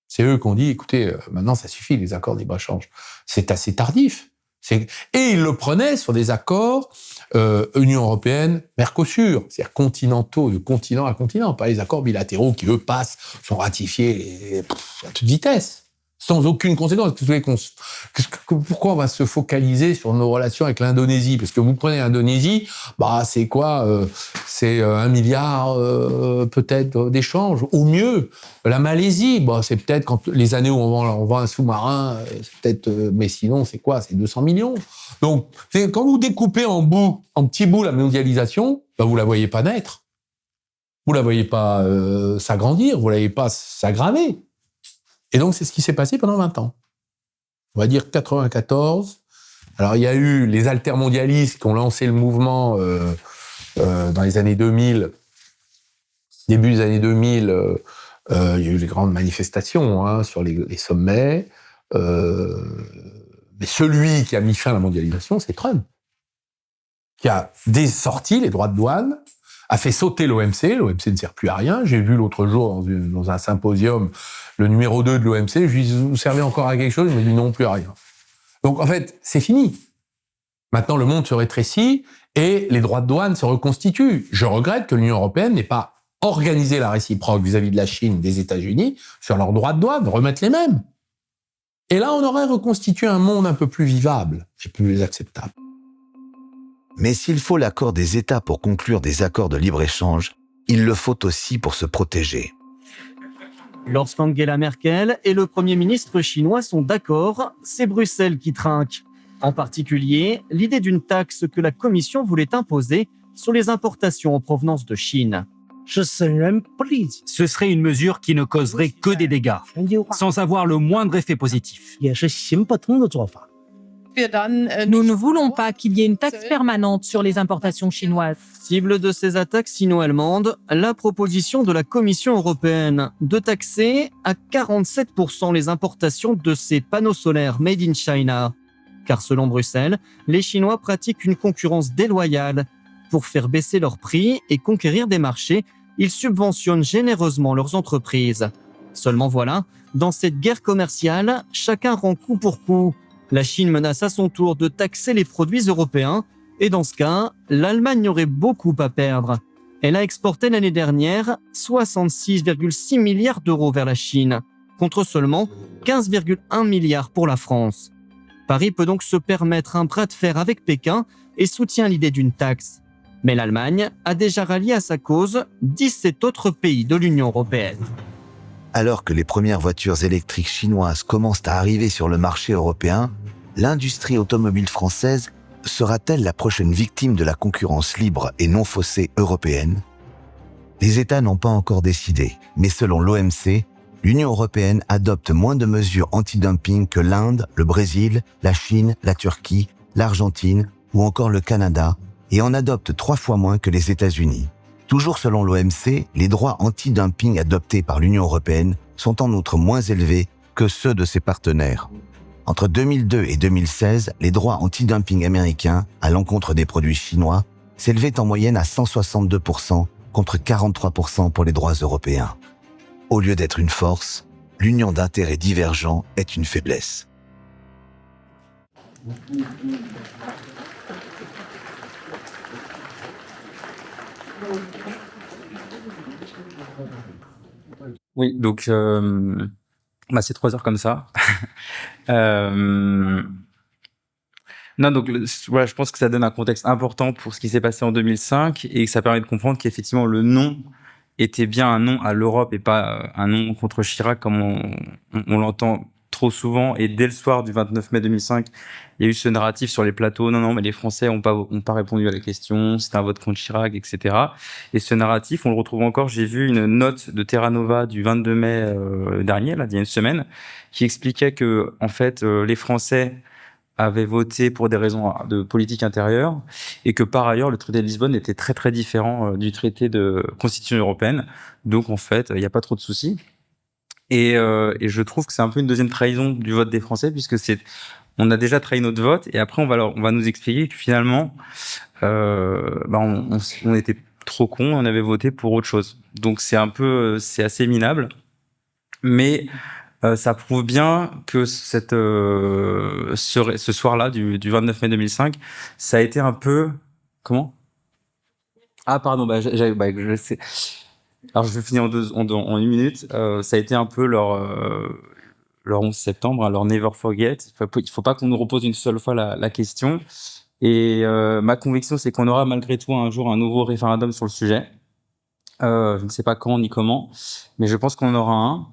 Speaker 16: C'est eux qui ont dit, écoutez, maintenant ça suffit, les accords de libre-échange. C'est assez tardif. Et ils le prenaient sur des accords Union européenne, Mercosur, c'est-à-dire continentaux, de continent à continent, pas les accords bilatéraux qui, eux, passent, sont ratifiés à toute vitesse, sans aucune conséquence. Pourquoi on va se focaliser sur nos relations avec l'Indonésie? Parce que vous prenez l'Indonésie, c'est quoi? C'est 1 milliard peut-être d'échanges, au mieux. La Malaisie, c'est peut-être quand les années où on vend un sous-marin, c'est peut-être, mais sinon c'est quoi? C'est 200 millions. Donc quand vous découpez en petits bouts la mondialisation, vous la voyez pas naître, vous la voyez pas s'agrandir, vous la voyez pas s'aggraver. Et donc, c'est ce qui s'est passé pendant 20 ans. On va dire 94. Alors, il y a eu les altermondialistes qui ont lancé le mouvement dans les années 2000. Début des années 2000, il y a eu les grandes manifestations sur les sommets. Mais celui qui a mis fin à la mondialisation, c'est Trump, qui a sorti les droits de douane a fait sauter l'OMC. L'OMC ne sert plus à rien. J'ai vu l'autre jour dans un symposium le numéro 2 de l'OMC. Je lui ai dit, vous servez encore à quelque chose? Il m'a dit non, plus à rien. Donc en fait, c'est fini. Maintenant, le monde se rétrécit et les droits de douane se reconstituent. Je regrette que l'Union européenne n'ait pas organisé la réciproque vis-à-vis de la Chine, des États-Unis, sur leurs droits de douane, remettre les mêmes. Et là, on aurait reconstitué un monde un peu plus vivable et plus acceptable.
Speaker 5: Mais s'il faut l'accord des États pour conclure des accords de libre-échange, il le faut aussi pour se protéger.
Speaker 17: Lorsqu'Angela Merkel et le Premier ministre chinois sont d'accord, c'est Bruxelles qui trinque. En particulier, l'idée d'une taxe que la Commission voulait imposer sur les importations en provenance de Chine. Ce serait une mesure qui ne causerait que des dégâts, sans avoir le moindre effet positif.
Speaker 18: Nous ne voulons pas qu'il y ait une taxe permanente sur les importations chinoises.
Speaker 17: Cible de ces attaques sino-allemandes, la proposition de la Commission européenne de taxer à 47% les importations de ces panneaux solaires made in China. Car selon Bruxelles, les Chinois pratiquent une concurrence déloyale. Pour faire baisser leurs prix et conquérir des marchés, ils subventionnent généreusement leurs entreprises. Seulement voilà, dans cette guerre commerciale, chacun rend coup pour coup. La Chine menace à son tour de taxer les produits européens, et dans ce cas, l'Allemagne aurait beaucoup à perdre. Elle a exporté l'année dernière 66,6 milliards d'euros vers la Chine, contre seulement 15,1 milliards pour la France. Paris peut donc se permettre un bras de fer avec Pékin et soutient l'idée d'une taxe. Mais l'Allemagne a déjà rallié à sa cause 17 autres pays de l'Union européenne.
Speaker 5: Alors que les premières voitures électriques chinoises commencent à arriver sur le marché européen, l'industrie automobile française sera-t-elle la prochaine victime de la concurrence libre et non faussée européenne? Les États n'ont pas encore décidé, mais selon l'OMC, l'Union européenne adopte moins de mesures anti-dumping que l'Inde, le Brésil, la Chine, la Turquie, l'Argentine ou encore le Canada, et en adopte 3 fois moins que les États-Unis. Toujours selon l'OMC, les droits anti-dumping adoptés par l'Union européenne sont en outre moins élevés que ceux de ses partenaires. Entre 2002 et 2016, les droits anti-dumping américains à l'encontre des produits chinois s'élevaient en moyenne à 162% contre 43% pour les droits européens. Au lieu d'être une force, l'union d'intérêts divergents est une faiblesse.
Speaker 4: Oui, donc c'est 3 heures comme ça. Non, donc voilà, je pense que ça donne un contexte important pour ce qui s'est passé en 2005 et que ça permet de comprendre qu'effectivement le non était bien un non à l'Europe et pas un non contre Chirac comme on l'entend trop souvent. Et dès le soir du 29 mai 2005, il y a eu ce narratif sur les plateaux. Non, mais les Français ont pas répondu à la question. C'était un vote contre Chirac, etc. Et ce narratif, on le retrouve encore. J'ai vu une note de Terra Nova du 22 mai dernier, là, il y a une semaine, qui expliquait que, en fait, les Français avaient voté pour des raisons de politique intérieure et que par ailleurs le traité de Lisbonne était très très différent du traité de Constitution européenne. Donc en fait, il n'y a pas trop de soucis. Et je trouve que c'est un peu une deuxième trahison du vote des Français puisque on a déjà trahi notre vote et après on va nous expliquer que finalement on était trop cons, on avait voté pour autre chose. Donc c'est assez minable, mais ça prouve bien que ce soir-là du 29 mai 2005, ça a été un peu comment? Ah pardon, je sais. Alors je vais finir en 1 minute. Ça a été un peu leur 11 septembre, hein, leur Never Forget. Il faut pas qu'on nous repose une seule fois la question. Et ma conviction, c'est qu'on aura malgré tout un jour un nouveau référendum sur le sujet. Je ne sais pas quand ni comment, mais je pense qu'on en aura un.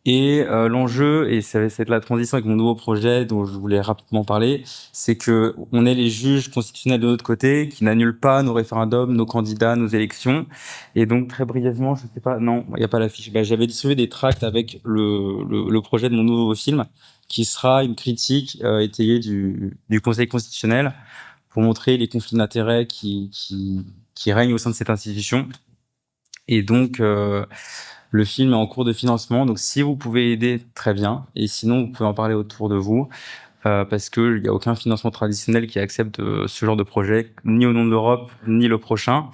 Speaker 4: Et l'enjeu, et c'est la transition avec mon nouveau projet dont je voulais rapidement parler, c'est que on est les juges constitutionnels de notre côté, qui n'annulent pas nos référendums, nos candidats, nos élections. Et donc très brièvement, je sais pas, non, il n'y a pas l'affiche. J'avais distribué des tracts avec le projet de mon nouveau film, qui sera une critique étayée du Conseil constitutionnel pour montrer les conflits d'intérêts qui règnent au sein de cette institution. Et donc le film est en cours de financement, donc si vous pouvez aider, très bien. Et sinon, vous pouvez en parler autour de vous. parce qu'il n'y a aucun financement traditionnel qui accepte ce genre de projet, ni au nom de l'Europe, ni le prochain.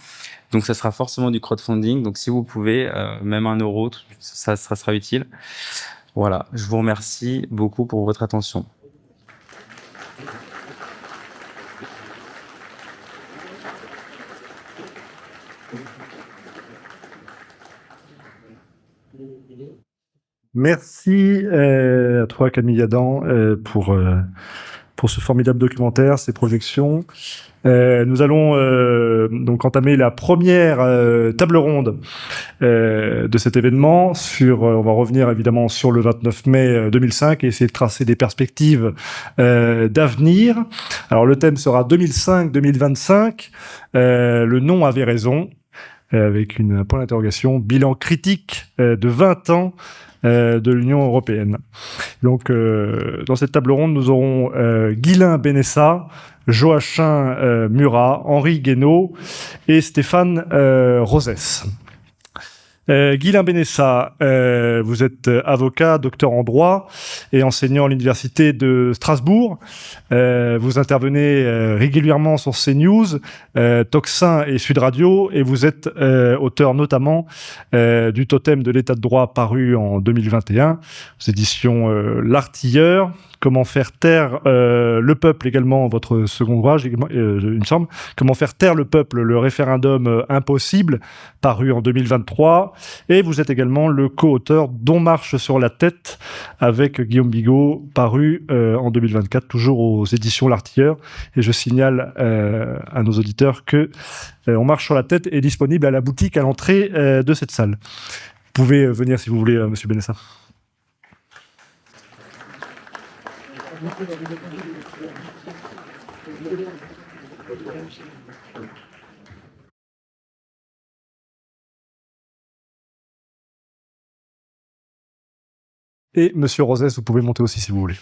Speaker 4: Donc ça sera forcément du crowdfunding. Donc si vous pouvez, même 1 euro, ça sera utile. Voilà, je vous remercie beaucoup pour votre attention.
Speaker 2: Merci à toi, Camille Adam, pour ce formidable documentaire, ces projections. Nous allons donc entamer la première table ronde de cet événement. On va revenir évidemment sur le 29 mai 2005 et essayer de tracer des perspectives d'avenir. Alors le thème sera 2005-2025. Le nom avait raison, avec une point d'interrogation, bilan critique de 20 ans de l'Union européenne. Donc, dans cette table ronde, nous aurons Guylain Benessa, Joachim Murat, Henri Guénaud et Stéphane Rosès. Guylain Benessa, vous êtes avocat, docteur en droit et enseignant à l'université de Strasbourg. Vous intervenez régulièrement sur CNews, Tocsin et Sud Radio, et vous êtes auteur notamment du Totem de l'état de droit paru en 2021 aux éditions L'Artilleur. Comment faire taire le peuple, également votre second ouvrage, il me semble. Comment faire taire le peuple, le référendum impossible, paru en 2023. Et vous êtes également le co-auteur d'On marche sur la tête avec Guillaume Bigot, paru en 2024, toujours aux éditions L'Artilleur. Et je signale à nos auditeurs que On marche sur la tête est disponible à la boutique à l'entrée de cette salle. Vous pouvez venir si vous voulez, Monsieur Benessa. Et Monsieur Rosès, vous pouvez monter aussi si vous voulez.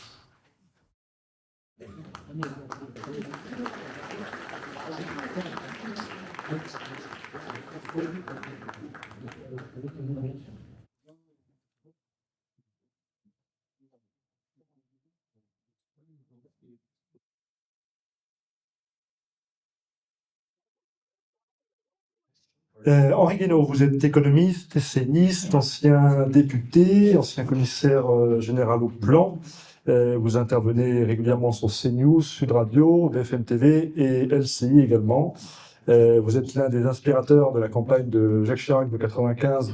Speaker 2: Henri Guénaud, vous êtes économiste, essayiste, ancien député, ancien commissaire général au plan. Vous intervenez régulièrement sur CNews, Sud Radio, BFM TV et LCI également. Vous êtes l'un des inspirateurs de la campagne de Jacques Chirac de 95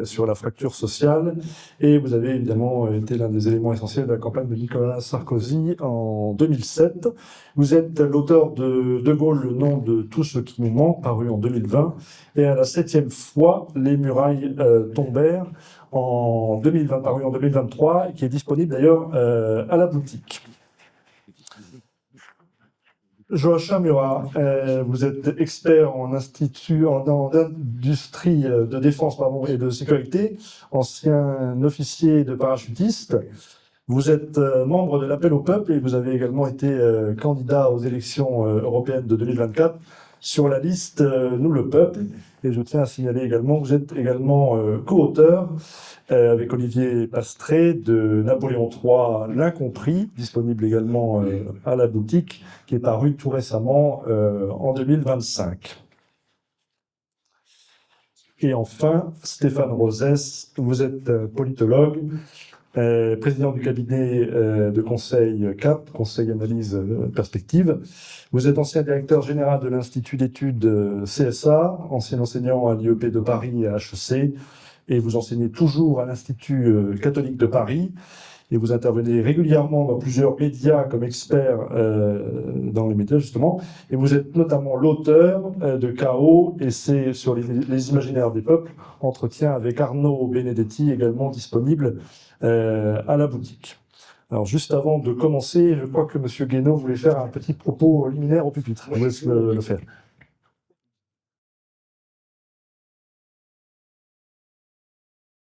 Speaker 2: sur la fracture sociale, et vous avez évidemment été l'un des éléments essentiels de la campagne de Nicolas Sarkozy en 2007. Vous êtes l'auteur de De Gaulle, le nom de tout ce qui nous manque, paru en 2020, et à la 7e fois, Les murailles tombèrent, en 2020, paru en 2023, qui est disponible d'ailleurs à la boutique. Joachim Murat, vous êtes expert en industrie de défense et de sécurité, ancien officier de parachutiste. Vous êtes membre de l'Appel au peuple et vous avez également été candidat aux élections européennes de 2024 sur la liste Nous le peuple. Et je tiens à signaler également que vous êtes également co-auteur avec Olivier Pastré de Napoléon III, L'Incompris, disponible également à la boutique, qui est paru tout récemment en 2025. Et enfin, Stéphane Rosès, vous êtes politologue, président du cabinet de conseil CAP, Conseil Analyse Perspective. Vous êtes ancien directeur général de l'Institut d'études CSA, ancien enseignant à l'IEP de Paris et à HEC, et vous enseignez toujours à l'Institut catholique de Paris, et vous intervenez régulièrement dans plusieurs médias comme expert dans les médias justement, et vous êtes notamment l'auteur de Chaos, essai sur les imaginaires des peuples, entretien avec Arnaud Benedetti, également disponible à la boutique. Alors juste avant de commencer, je crois que Monsieur Guénaud voulait faire un petit propos liminaire au pupitre. Je vous laisse le faire.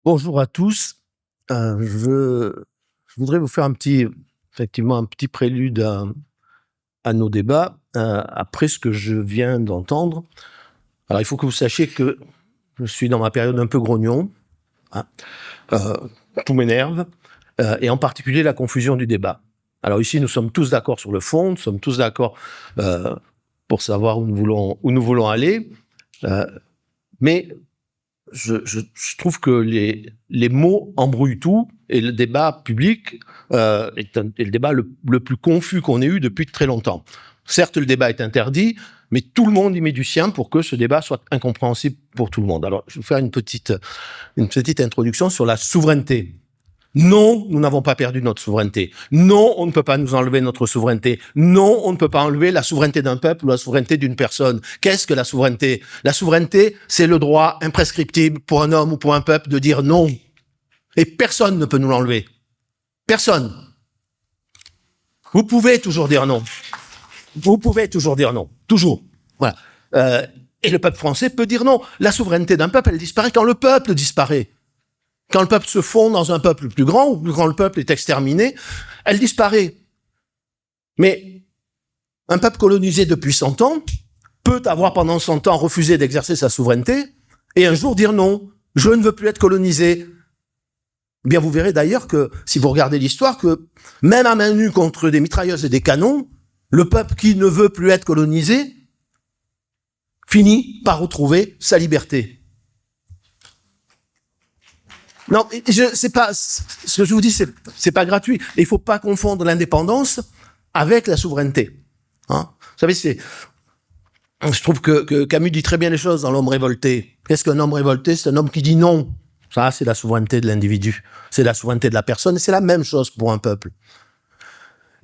Speaker 19: Bonjour à tous. Je voudrais vous faire effectivement un petit prélude à nos débats après ce que je viens d'entendre. Alors il faut que vous sachiez que je suis dans ma période un peu grognon. Tout m'énerve, et en particulier la confusion du débat. Alors ici, nous sommes tous d'accord sur le fond, nous sommes tous d'accord pour savoir où nous voulons aller, mais je trouve que les mots embrouillent tout, et le débat public est le débat le plus confus qu'on ait eu depuis très longtemps. Certes, le débat est interdit, mais tout le monde y met du sien pour que ce débat soit incompréhensible pour tout le monde. Alors, je vais vous faire une petite introduction sur la souveraineté. Non, nous n'avons pas perdu notre souveraineté. Non, on ne peut pas nous enlever notre souveraineté. Non, on ne peut pas enlever la souveraineté d'un peuple ou la souveraineté d'une personne. Qu'est-ce que la souveraineté? La souveraineté, c'est le droit imprescriptible pour un homme ou pour un peuple de dire non. Et personne ne peut nous l'enlever. Personne. Vous pouvez toujours dire non. Vous pouvez toujours dire non. Toujours. Voilà. Et le peuple français peut dire non. La souveraineté d'un peuple, elle disparaît quand le peuple disparaît. Quand le peuple se fond dans un peuple plus grand, ou quand le peuple est exterminé, elle disparaît. Mais un peuple colonisé depuis 100 ans peut avoir pendant 100 ans refusé d'exercer sa souveraineté et un jour dire non, je ne veux plus être colonisé. Eh bien, vous verrez d'ailleurs que, si vous regardez l'histoire, que même à main nue contre des mitrailleuses et des canons, le peuple qui ne veut plus être colonisé finit par retrouver sa liberté. Non, c'est pas, ce que je vous dis, c'est pas gratuit. Et il faut pas confondre l'indépendance avec la souveraineté. Hein? Vous savez, je trouve que Camus dit très bien les choses dans L'homme révolté. Qu'est-ce qu'un homme révolté? C'est un homme qui dit non. Ça, c'est la souveraineté de l'individu. C'est la souveraineté de la personne. Et c'est la même chose pour un peuple.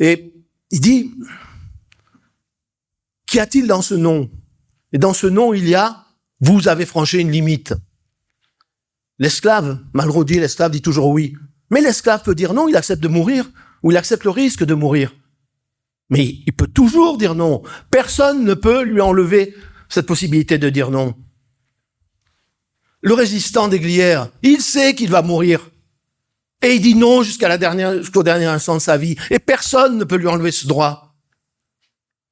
Speaker 19: Et il dit, qu'y a-t-il dans ce non? Et dans ce non, il y a, vous avez franchi une limite. L'esclave, Malraux dit, l'esclave dit toujours oui. Mais l'esclave peut dire non, il accepte de mourir, ou il accepte le risque de mourir. Mais il peut toujours dire non. Personne ne peut lui enlever cette possibilité de dire non. Le résistant des Glières, il sait qu'il va mourir. Et il dit non jusqu'au dernier instant de sa vie. Et personne ne peut lui enlever ce droit.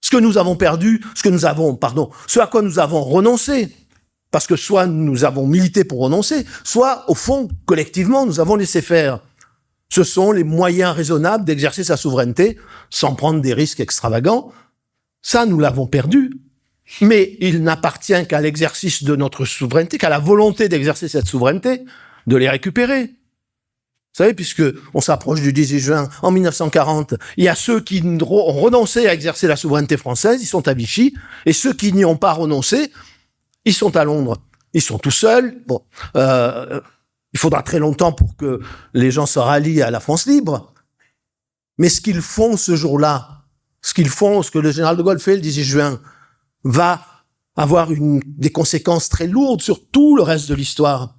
Speaker 19: Ce que nous avons perdu, ce à quoi nous avons renoncé, parce que soit nous avons milité pour renoncer, soit, au fond, collectivement, nous avons laissé faire. Ce sont les moyens raisonnables d'exercer sa souveraineté sans prendre des risques extravagants. Ça, nous l'avons perdu. Mais il n'appartient qu'à l'exercice de notre souveraineté, qu'à la volonté d'exercer cette souveraineté, de les récupérer. Vous savez, puisque on s'approche du 18 juin, en 1940, il y a ceux qui ont renoncé à exercer la souveraineté française, ils sont à Vichy, et ceux qui n'y ont pas renoncé, ils sont à Londres. Ils sont tout seuls. Bon, il faudra très longtemps pour que les gens se rallient à la France libre. Mais ce qu'ils font ce jour-là, ce que le général de Gaulle fait le 18 juin, va avoir des conséquences très lourdes sur tout le reste de l'histoire.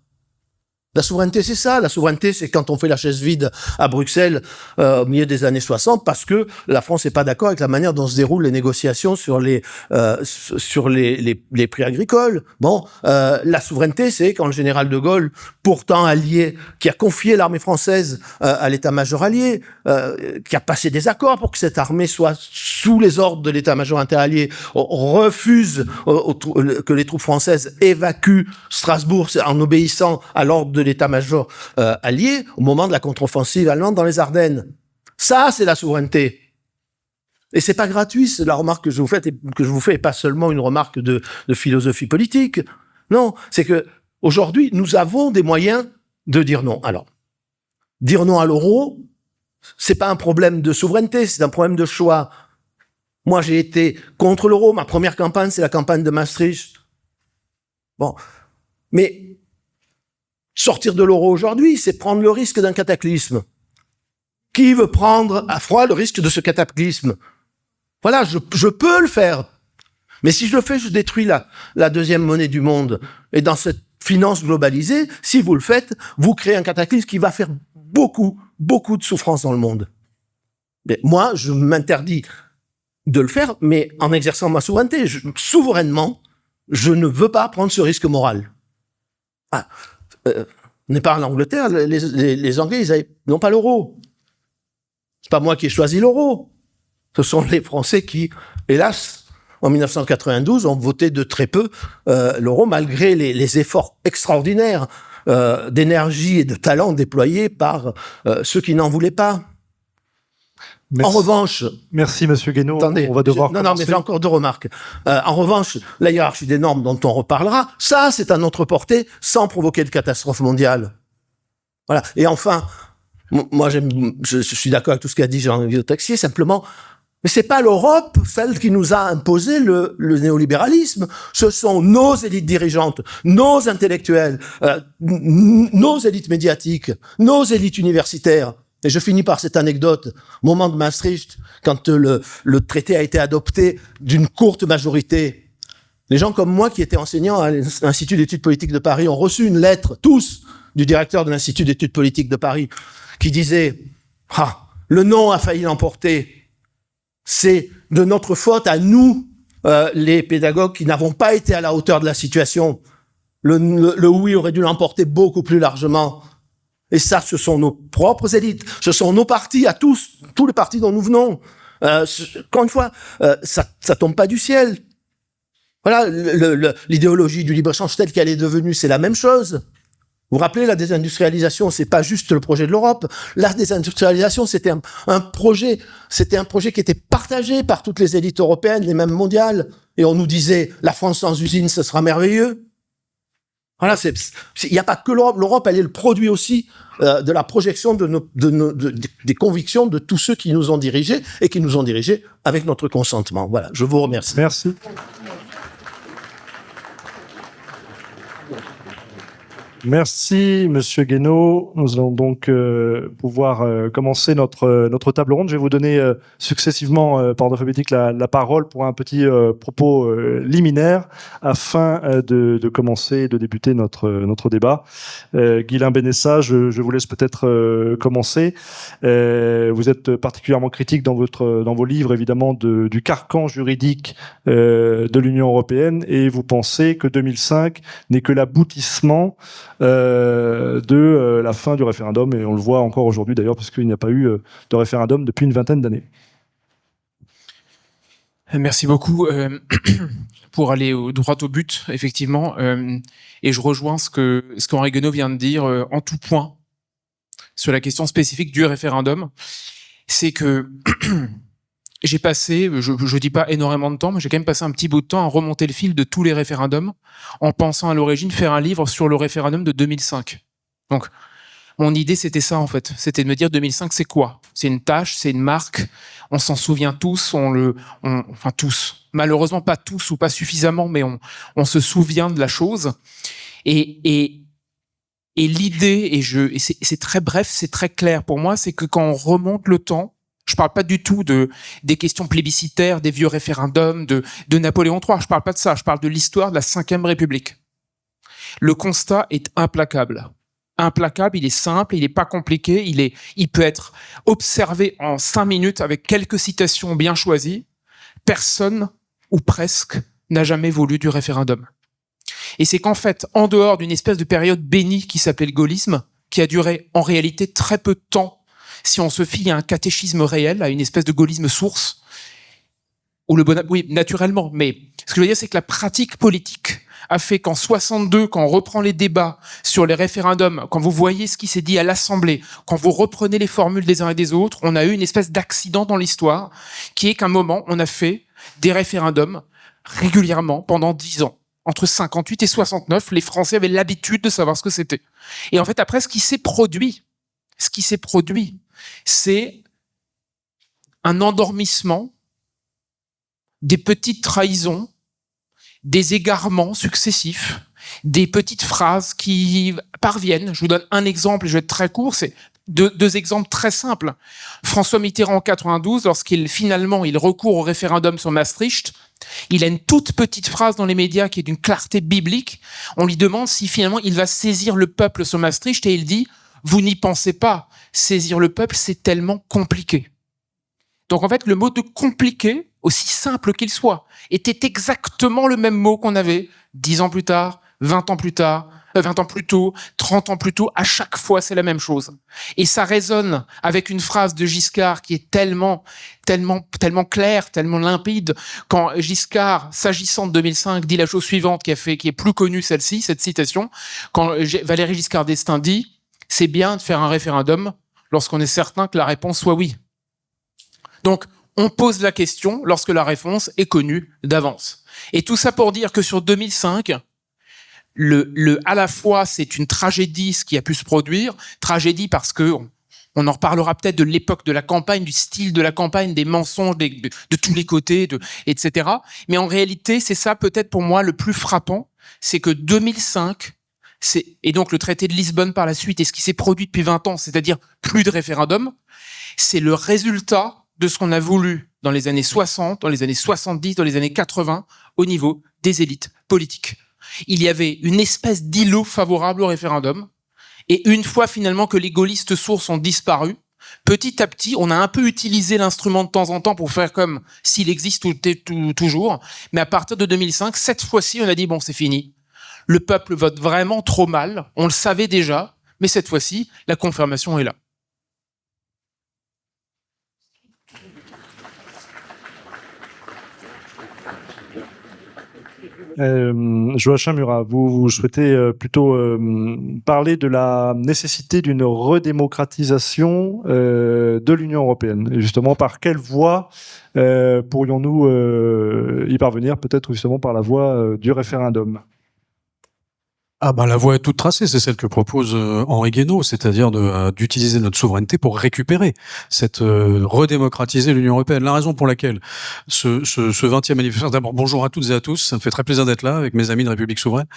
Speaker 19: La souveraineté, c'est ça. La souveraineté, c'est quand on fait la chaise vide à Bruxelles au milieu des années 60 parce que la France n'est pas d'accord avec la manière dont se déroulent les négociations sur les prix agricoles. Bon, la souveraineté, c'est quand le général de Gaulle, pourtant allié, qui a confié l'armée française à l'état-major allié, qui a passé des accords pour que cette armée soit sous les ordres de l'état-major interallié, refuse que les troupes françaises évacuent Strasbourg en obéissant à l'ordre de l'état-major allié au moment de la contre-offensive allemande dans les Ardennes. Ça, c'est la souveraineté. Et c'est pas gratuit, c'est la remarque que je vous fais, et pas seulement une remarque de philosophie politique. Non, c'est que aujourd'hui, nous avons des moyens de dire non. Alors, dire non à l'euro, c'est pas un problème de souveraineté, c'est un problème de choix. Moi, j'ai été contre l'euro. Ma première campagne, c'est la campagne de Maastricht. Bon. Mais sortir de l'euro aujourd'hui, c'est prendre le risque d'un cataclysme. Qui veut prendre à froid le risque de ce cataclysme? Voilà, je peux le faire. Mais si je le fais, je détruis la deuxième monnaie du monde. Et dans cette finance globalisée, si vous le faites, vous créez un cataclysme qui va faire beaucoup, beaucoup de souffrance dans le monde. Mais moi, je m'interdis de le faire, mais en exerçant ma souveraineté. Souverainement, je ne veux pas prendre ce risque moral. On n'est pas en Angleterre, les Anglais, ils n'ont pas l'euro. C'est pas moi qui ai choisi l'euro. Ce sont les Français qui, hélas, en 1992, ont voté de très peu l'euro, malgré les efforts extraordinaires d'énergie et de talent déployés par ceux qui n'en voulaient pas.
Speaker 2: Merci.
Speaker 19: En revanche...
Speaker 2: Merci, Monsieur Guénaud.
Speaker 19: Attendez,
Speaker 2: on va devoir
Speaker 19: non, mais j'ai encore 2 remarques. En revanche, la hiérarchie des normes dont on reparlera, ça, c'est à notre portée, sans provoquer de catastrophe mondiale. Voilà. Et enfin, moi, je suis d'accord avec tout ce qu'a dit Jean-Yves Taxier, simplement, mais c'est pas l'Europe, celle qui nous a imposé le néolibéralisme. Ce sont nos élites dirigeantes, nos intellectuels, nos élites médiatiques, nos élites universitaires. Et je finis par cette anecdote. Moment de Maastricht, quand le traité a été adopté d'une courte majorité, les gens comme moi qui étaient enseignants à l'Institut d'études politiques de Paris ont reçu une lettre, tous, du directeur de l'Institut d'études politiques de Paris, qui disait « Ah, le non a failli l'emporter. C'est de notre faute à nous, les pédagogues, qui n'avons pas été à la hauteur de la situation. Le oui aurait dû l'emporter beaucoup plus largement. » Et ça, ce sont nos propres élites, ce sont nos partis à tous les partis dont nous venons. Encore une fois, ça tombe pas du ciel. Voilà, l'idéologie du libre-échange telle qu'elle est devenue, c'est la même chose. Vous vous rappelez, la désindustrialisation, c'est pas juste le projet de l'Europe. La désindustrialisation, c'était un projet qui était partagé par toutes les élites européennes et même mondiales. Et on nous disait, la France sans usine, ce sera merveilleux. Voilà, il n'y a pas que l'Europe. L'Europe, elle est le produit aussi de la projection des convictions de tous ceux qui nous ont dirigés et qui nous ont dirigés avec notre consentement. Voilà, je vous remercie.
Speaker 2: Merci. Merci, Monsieur Guénaud. Nous allons donc pouvoir commencer notre table ronde. Je vais vous donner successivement, par ordre alphabétique, la parole pour un petit propos liminaire afin de commencer, de débuter notre débat. Guylain Benessa, je vous laisse peut-être commencer. Vous êtes particulièrement critique dans vos livres, évidemment, du carcan juridique de l'Union européenne, et vous pensez que 2005 n'est que l'aboutissement de la fin du référendum, et on le voit encore aujourd'hui d'ailleurs, parce qu'il n'y a pas eu de référendum depuis une vingtaine d'années.
Speaker 20: Merci beaucoup. Pour aller droit au but, effectivement, et je rejoins ce qu'Henri Guénaud vient de dire en tout point sur la question spécifique du référendum. C'est que j'ai passé, je dis pas énormément de temps, mais j'ai quand même passé un petit bout de temps à remonter le fil de tous les référendums, en pensant à l'origine faire un livre sur le référendum de 2005. Donc, mon idée, c'était ça, en fait. C'était de me dire, 2005, c'est quoi? C'est une tâche, c'est une marque, on s'en souvient tous, enfin tous. Malheureusement, pas tous ou pas suffisamment, mais on se souvient de la chose. Et l'idée, et c'est très bref, c'est très clair pour moi, c'est que quand on remonte le temps, je parle pas du tout des questions plébiscitaires, des vieux référendums, de Napoléon III. Je parle pas de ça. Je parle de l'histoire de la Ve République. Le constat est implacable. Implacable, il est simple, il est pas compliqué, il peut être observé en 5 minutes avec quelques citations bien choisies. Personne, ou presque, n'a jamais voulu du référendum. Et c'est qu'en fait, en dehors d'une espèce de période bénie qui s'appelait le gaullisme, qui a duré en réalité très peu de temps, si on se fie à un catéchisme réel, à une espèce de gaullisme source, ou oui, naturellement, mais ce que je veux dire, c'est que la pratique politique a fait qu'en 62, quand on reprend les débats sur les référendums, quand vous voyez ce qui s'est dit à l'Assemblée, quand vous reprenez les formules des uns et des autres, on a eu une espèce d'accident dans l'histoire, qui est qu'à un moment, on a fait des référendums régulièrement pendant 10 ans. Entre 58 et 69, les Français avaient l'habitude de savoir ce que c'était. Et en fait, après, ce qui s'est produit, c'est un endormissement, des petites trahisons, des égarements successifs, des petites phrases qui parviennent. Je vous donne un exemple, et je vais être très court, c'est deux exemples très simples. François Mitterrand en 92, lorsqu'il finalement recourt au référendum sur Maastricht, il a une toute petite phrase dans les médias qui est d'une clarté biblique. On lui demande si finalement il va saisir le peuple sur Maastricht, et il dit « Vous n'y pensez pas, saisir le peuple, c'est tellement compliqué ». Donc en fait, le mot de compliqué, aussi simple qu'il soit, était exactement le même mot qu'on avait 10 ans plus tard, 20 ans plus tard, 20 ans plus tôt, 30 ans plus tôt. À chaque fois, c'est la même chose. Et ça résonne avec une phrase de Giscard qui est tellement claire, tellement limpide. Quand Giscard, s'agissant de 2005, dit la chose suivante, qui est plus connue celle-ci, cette citation, quand Valéry Giscard d'Estaing dit « C'est bien de faire un référendum lorsqu'on est certain que la réponse soit oui ». Donc, on pose la question lorsque la réponse est connue d'avance. Et tout ça pour dire que sur 2005, à la fois, c'est une tragédie ce qui a pu se produire, tragédie parce que on en reparlera peut-être de l'époque de la campagne, du style de la campagne, des mensonges de tous les côtés, etc. Mais en réalité, c'est ça peut-être pour moi le plus frappant, c'est que 2005, et donc le traité de Lisbonne par la suite, et ce qui s'est produit depuis 20 ans, c'est-à-dire plus de référendum, c'est le résultat de ce qu'on a voulu dans les années 60, dans les années 70, dans les années 80, au niveau des élites politiques. Il y avait une espèce d'îlot favorable au référendum, et une fois finalement que les gaullistes sourds ont disparu, petit à petit, on a un peu utilisé l'instrument de temps en temps pour faire comme s'il existe toujours, mais à partir de 2005, cette fois-ci, on a dit bon, c'est fini. Le peuple vote vraiment trop mal, on le savait déjà, mais cette fois-ci, la confirmation est là.
Speaker 2: Joachim Murat, vous souhaitez plutôt parler de la nécessité d'une redémocratisation de l'Union européenne. Et justement, par quelle voie pourrions-nous y parvenir? Peut-être justement par la voie du référendum.
Speaker 21: Ah ben la voie est toute tracée, c'est celle que propose Henri Guénaud, c'est-à-dire d'utiliser notre souveraineté pour récupérer redémocratiser l'Union européenne. La raison pour laquelle ce 20e anniversaire, d'abord bonjour à toutes et à tous, ça me fait très plaisir d'être là avec mes amis de République souveraine.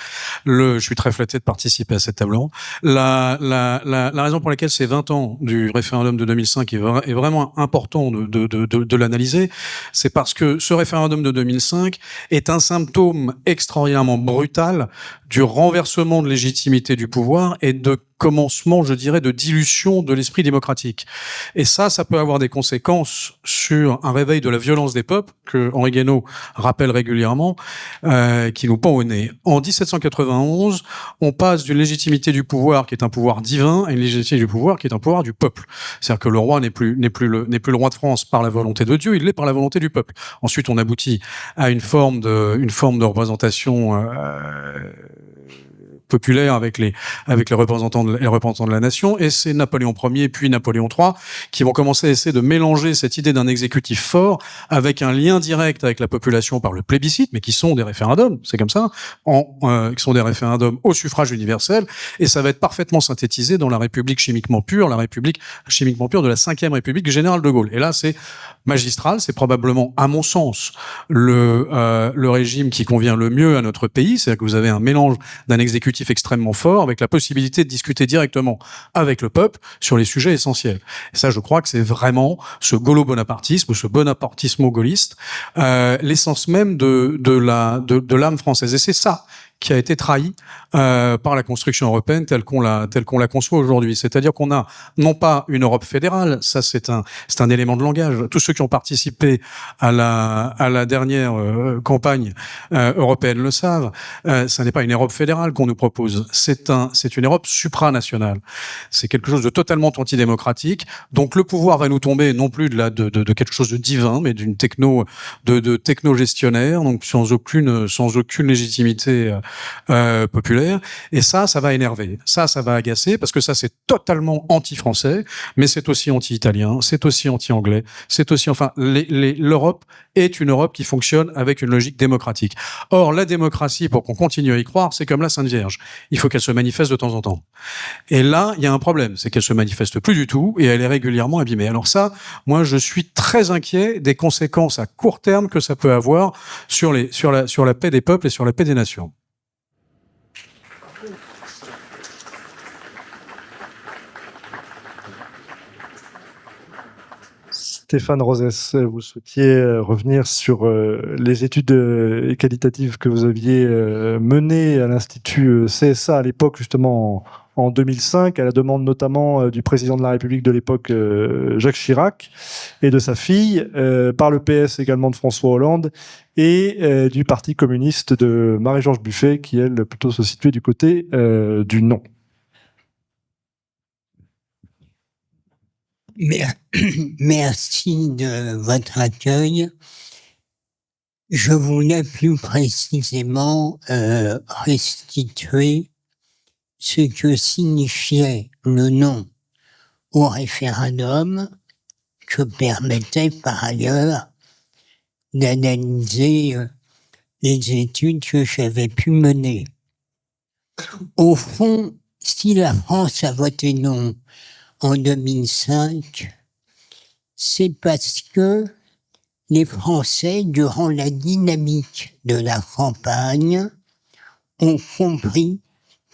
Speaker 21: Je suis très flatté de participer à cette table ronde. La raison pour laquelle ces 20 ans du référendum de 2005 est vraiment important de l'analyser, c'est parce que ce référendum de 2005 est un symptôme extraordinairement brutal du renversement de légitimité du pouvoir et de commencement, je dirais, de dilution de l'esprit démocratique. Et ça peut avoir des conséquences sur un réveil de la violence des peuples, que Henri Guénaud rappelle régulièrement, qui nous pend au nez. En 1791, on passe d'une légitimité du pouvoir qui est un pouvoir divin à une légitimité du pouvoir qui est un pouvoir du peuple. C'est-à-dire que le roi n'est plus le roi de France par la volonté de Dieu, il l'est par la volonté du peuple. Ensuite, on aboutit à une forme de représentation populaire avec les représentants de la nation, et c'est Napoléon Ier puis Napoléon III qui vont commencer à essayer de mélanger cette idée d'un exécutif fort avec un lien direct avec la population par le plébiscite, mais qui sont des référendums, c'est comme ça, qui sont des référendums au suffrage universel, et ça va être parfaitement synthétisé dans la République chimiquement pure, la République chimiquement pure de la 5e République du général de Gaulle. Et là, c'est magistral, c'est probablement, à mon sens, le régime qui convient le mieux à notre pays, c'est-à-dire que vous avez un mélange d'un exécutif extrêmement fort avec la possibilité de discuter directement avec le peuple sur les sujets essentiels. Et ça, je crois que c'est vraiment ce gaulo-bonapartisme, ce bonapartismo-gaulliste, l'essence même de l'âme française. Et c'est ça qui a été trahi par la construction européenne telle qu'on la conçoit aujourd'hui. C'est-à-dire qu'on a non pas une Europe fédérale, ça c'est un élément de langage. Tous ceux qui ont participé à la dernière campagne européenne le savent. Ça n'est pas une Europe fédérale qu'on nous propose. C'est une Europe supranationale. C'est quelque chose de totalement antidémocratique. Donc le pouvoir va nous tomber non plus de quelque chose de divin, mais d'une techno-gestionnaire, donc sans aucune légitimité populaire. Et ça va énerver. Ça va agacer, parce que ça, c'est totalement anti-français, mais c'est aussi anti-italien, c'est aussi anti-anglais, c'est aussi, enfin, l'Europe est une Europe qui fonctionne avec une logique démocratique. Or, la démocratie, pour qu'on continue à y croire, c'est comme la Sainte Vierge. Il faut qu'elle se manifeste de temps en temps. Et là, il y a un problème, c'est qu'elle se manifeste plus du tout, et elle est régulièrement abîmée. Alors ça, moi, je suis très inquiet des conséquences à court terme que ça peut avoir sur la paix des peuples et sur la paix des nations.
Speaker 2: Stéphane Rosès, vous souhaitiez revenir sur les études qualitatives que vous aviez menées à l'Institut CSA à l'époque, justement en 2005, à la demande notamment du président de la République de l'époque, Jacques Chirac, et de sa fille, par le PS également de François Hollande, et du Parti communiste de Marie-Georges Buffet, qui, elle, plutôt se situait du côté du non.
Speaker 22: Merci de votre accueil. Je voulais plus précisément restituer ce que signifiait le non au référendum je permettais par ailleurs d'analyser les études que j'avais pu mener. Au fond, si la France a voté non en 2005, c'est parce que les Français, durant la dynamique de la campagne, ont compris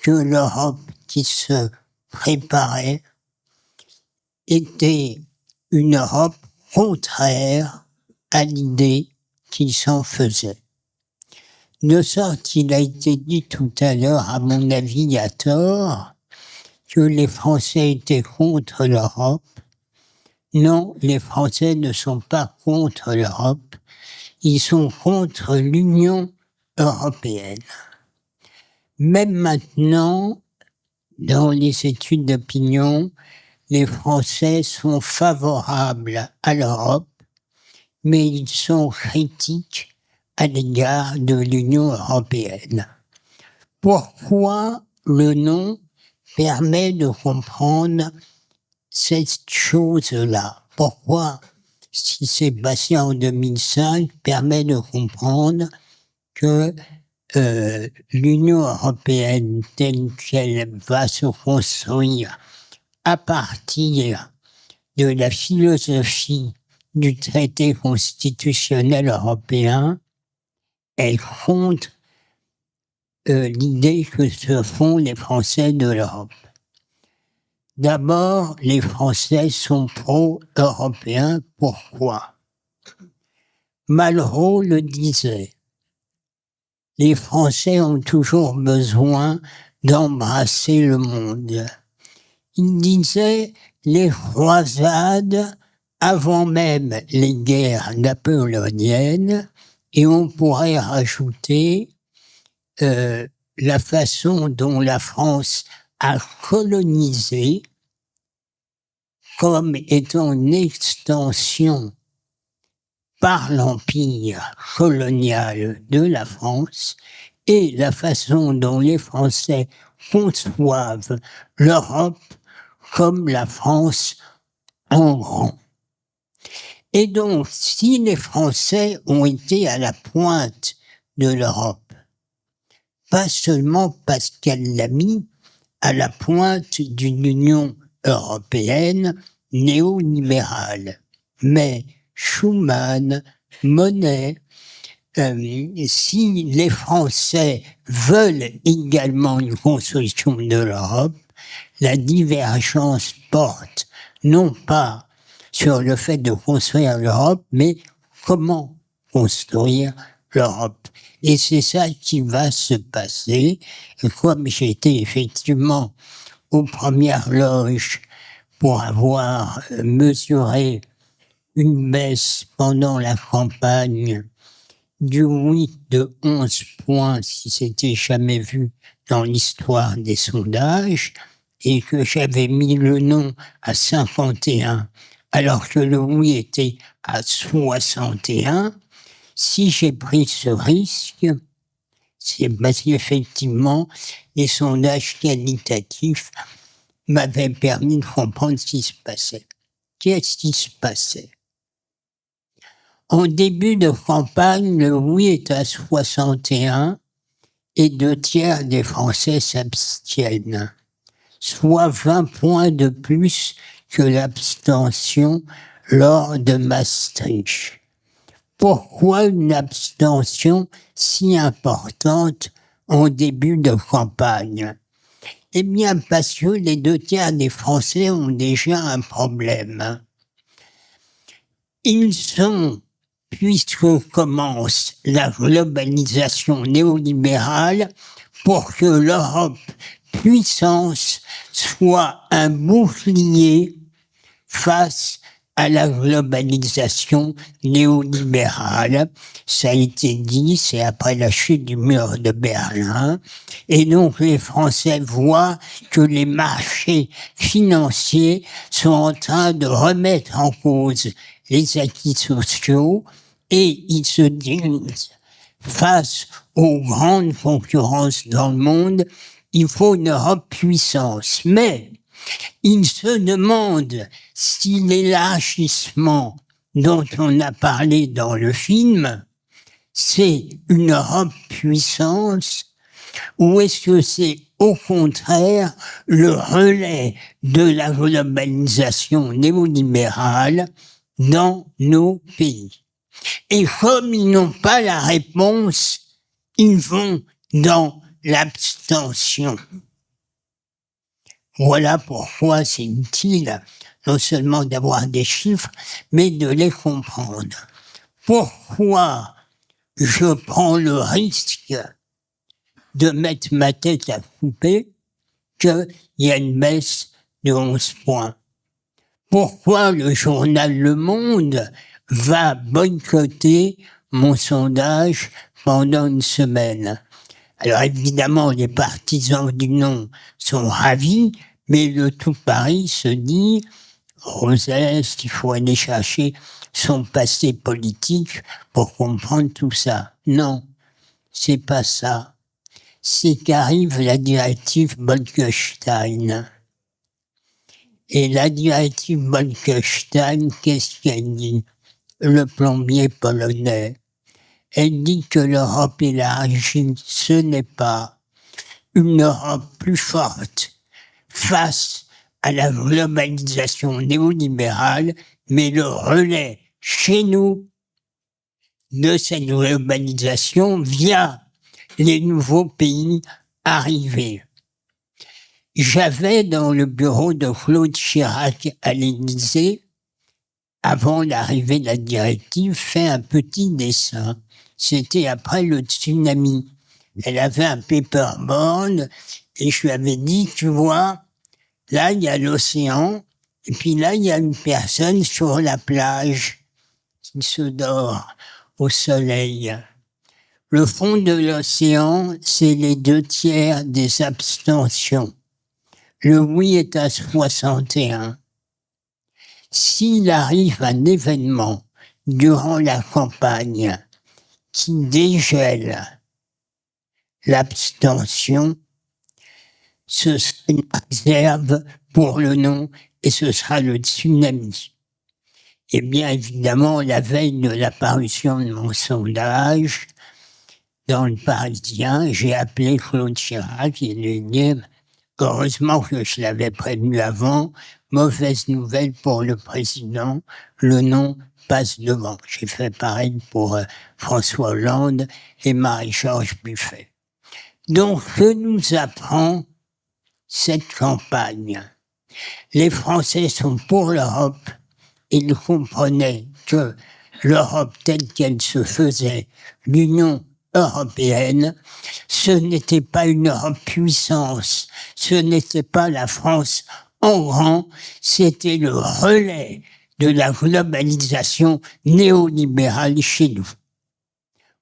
Speaker 22: que l'Europe qui se préparait était une Europe contraire à l'idée qu'ils s'en faisaient. De sorte qu'il a été dit tout à l'heure, à mon avis à tort, que les Français étaient contre l'Europe. Non, les Français ne sont pas contre l'Europe, ils sont contre l'Union européenne. Même maintenant, dans les études d'opinion, les Français sont favorables à l'Europe, mais ils sont critiques à l'égard de l'Union européenne. Pourquoi le non permet de comprendre cette chose-là? Pourquoi, ce qui s'est passé en 2005, permet de comprendre que l'Union européenne telle qu'elle va se construire à partir de la philosophie du traité constitutionnel européen, elle compte l'idée que se font les Français de l'Europe. D'abord, les Français sont pro-européens. Pourquoi? Malraux le disait. Les Français ont toujours besoin d'embrasser le monde. Il disait les croisades avant même les guerres napoléoniennes, et on pourrait rajouter la façon dont la France a colonisé comme étant une extension par l'empire colonial de la France, et la façon dont les Français conçoivent l'Europe comme la France en grand. Et donc, si les Français ont été à la pointe de l'Europe, pas seulement parce qu'elle l'a mis à la pointe d'une Union européenne néolibérale, mais Schuman, Monnet, si les Français veulent également une construction de l'Europe, la divergence porte non pas sur le fait de construire l'Europe, mais comment construire l'Europe. Et c'est ça qui va se passer. Et comme j'ai été effectivement aux premières loges pour avoir mesuré une baisse pendant la campagne du oui de 11 points, si c'était jamais vu dans l'histoire des sondages, et que j'avais mis le non à 51, alors que le oui était à 61, si j'ai pris ce risque, c'est parce qu'effectivement, les sondages qualitatifs m'avaient permis de comprendre ce qui se passait. Qu'est-ce qui se passait? En début de campagne, le oui est à 61 et 2/3 des Français s'abstiennent, soit 20 points de plus que l'abstention lors de Maastricht. Pourquoi une abstention si importante en début de campagne? Eh bien, parce que les 2/3 des Français ont déjà un problème. Ils sont, puisque commence la globalisation néolibérale, pour que l'Europe puissance soit un bouclier face à la globalisation néolibérale. Ça a été dit, c'est après la chute du mur de Berlin. Et donc les Français voient que les marchés financiers sont en train de remettre en cause les acquis sociaux, et ils se disent, face aux grandes concurrences dans le monde, il faut une Europe puissance. Mais Il se demande si l'élargissement dont on a parlé dans le film, c'est une Europe puissance ou est-ce que c'est au contraire le relais de la globalisation néolibérale dans nos pays. Et comme ils n'ont pas la réponse, ils vont dans l'abstention. Voilà pourquoi c'est utile non seulement d'avoir des chiffres, mais de les comprendre. Pourquoi je prends le risque de mettre ma tête à couper qu'il y a une baisse de 11 points? Pourquoi le journal Le Monde va boycotter mon sondage pendant une semaine? Alors évidemment, les partisans du non sont ravis, mais le tout Paris se dit « Rosès, il faut aller chercher son passé politique pour comprendre tout ça. » Non, c'est pas ça. C'est qu'arrive la directive Bolkestein. Et la directive Bolkestein, qu'est-ce qu'elle dit? Le plombier polonais. Elle dit que l'Europe élargie, ce n'est pas une Europe plus forte face à la globalisation néolibérale, mais le relais chez nous de cette globalisation via les nouveaux pays arrivés. J'avais dans le bureau de Claude Chirac à l'Élysée, avant l'arrivée de la directive, fait un petit dessin. C'était après le tsunami. Elle avait un paperboard et je lui avais dit, tu vois, là il y a l'océan et puis là il y a une personne sur la plage qui se dort au soleil. Le fond de l'océan, c'est les 2/3 des abstentions. Le oui est à 61. S'il arrive un événement durant la campagne qui dégèle l'abstention, ce sera une réserve pour le non et ce sera le tsunami. Et bien évidemment, la veille de la parution de mon sondage, dans le Parisien, j'ai appelé Claude Chirac et lui ai dit « Heureusement que je l'avais prévenu avant, mauvaise nouvelle pour le président, le non passe devant. » J'ai fait pareil pour François Hollande et Marie-Georges Buffet. Donc, que nous apprend cette campagne? Les Français sont pour l'Europe. Ils comprenaient que l'Europe telle qu'elle se faisait, l'Union européenne, ce n'était pas une Europe puissance, ce n'était pas la France en grand, c'était le relais de la globalisation néolibérale chez nous.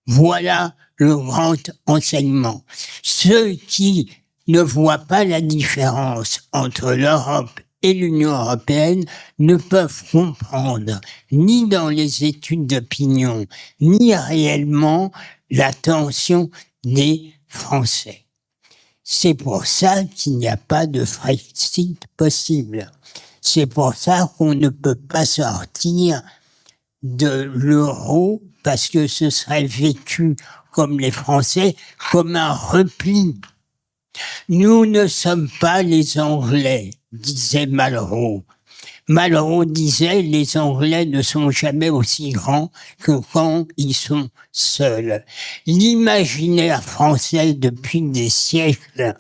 Speaker 22: Voilà le grand enseignement. Ceux qui ne voient pas la différence entre l'Europe et l'Union européenne ne peuvent comprendre, ni dans les études d'opinion, ni réellement la tension des Français. C'est pour ça qu'il n'y a pas de Frexit possible. C'est pour ça qu'on ne peut pas sortir de l'euro parce que ce serait vécu comme les Français, comme un repli. Nous ne sommes pas les Anglais, disait Malraux. Malraux disait, les Anglais ne sont jamais aussi grands que quand ils sont seuls. L'imaginaire français depuis des siècles,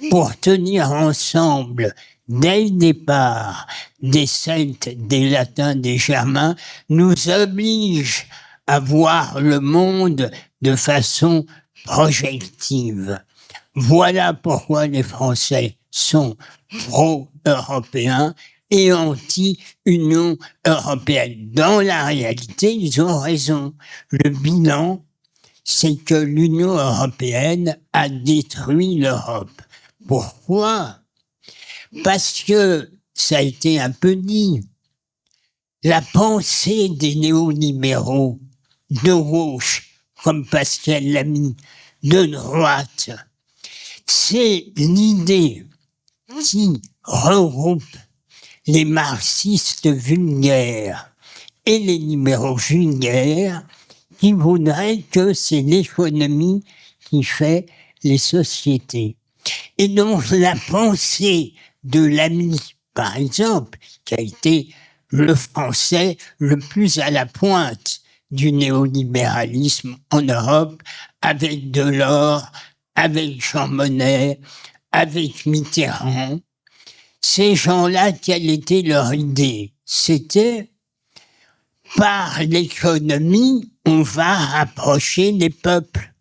Speaker 22: pour tenir ensemble dès le départ des Celtes, des Latins, des Germains, nous oblige à voir le monde de façon projective. Voilà pourquoi les Français sont pro-européens et anti-Union européenne. Dans la réalité, ils ont raison. Le bilan, c'est que l'Union européenne a détruit l'Europe. Pourquoi? Parce que, ça a été un peu dit, la pensée des néolibéraux de gauche, comme Pascal Lamy, de droite, c'est l'idée qui regroupe les marxistes vulgaires et les libéraux vulgaires qui voudraient que c'est l'économie qui fait les sociétés. Et donc la pensée de Lamy, par exemple, qui a été le Français le plus à la pointe du néolibéralisme en Europe, avec Delors, avec Jean Monnet, avec Mitterrand. Ces gens-là, quelle était leur idée? C'était, par l'économie, on va rapprocher les peuples,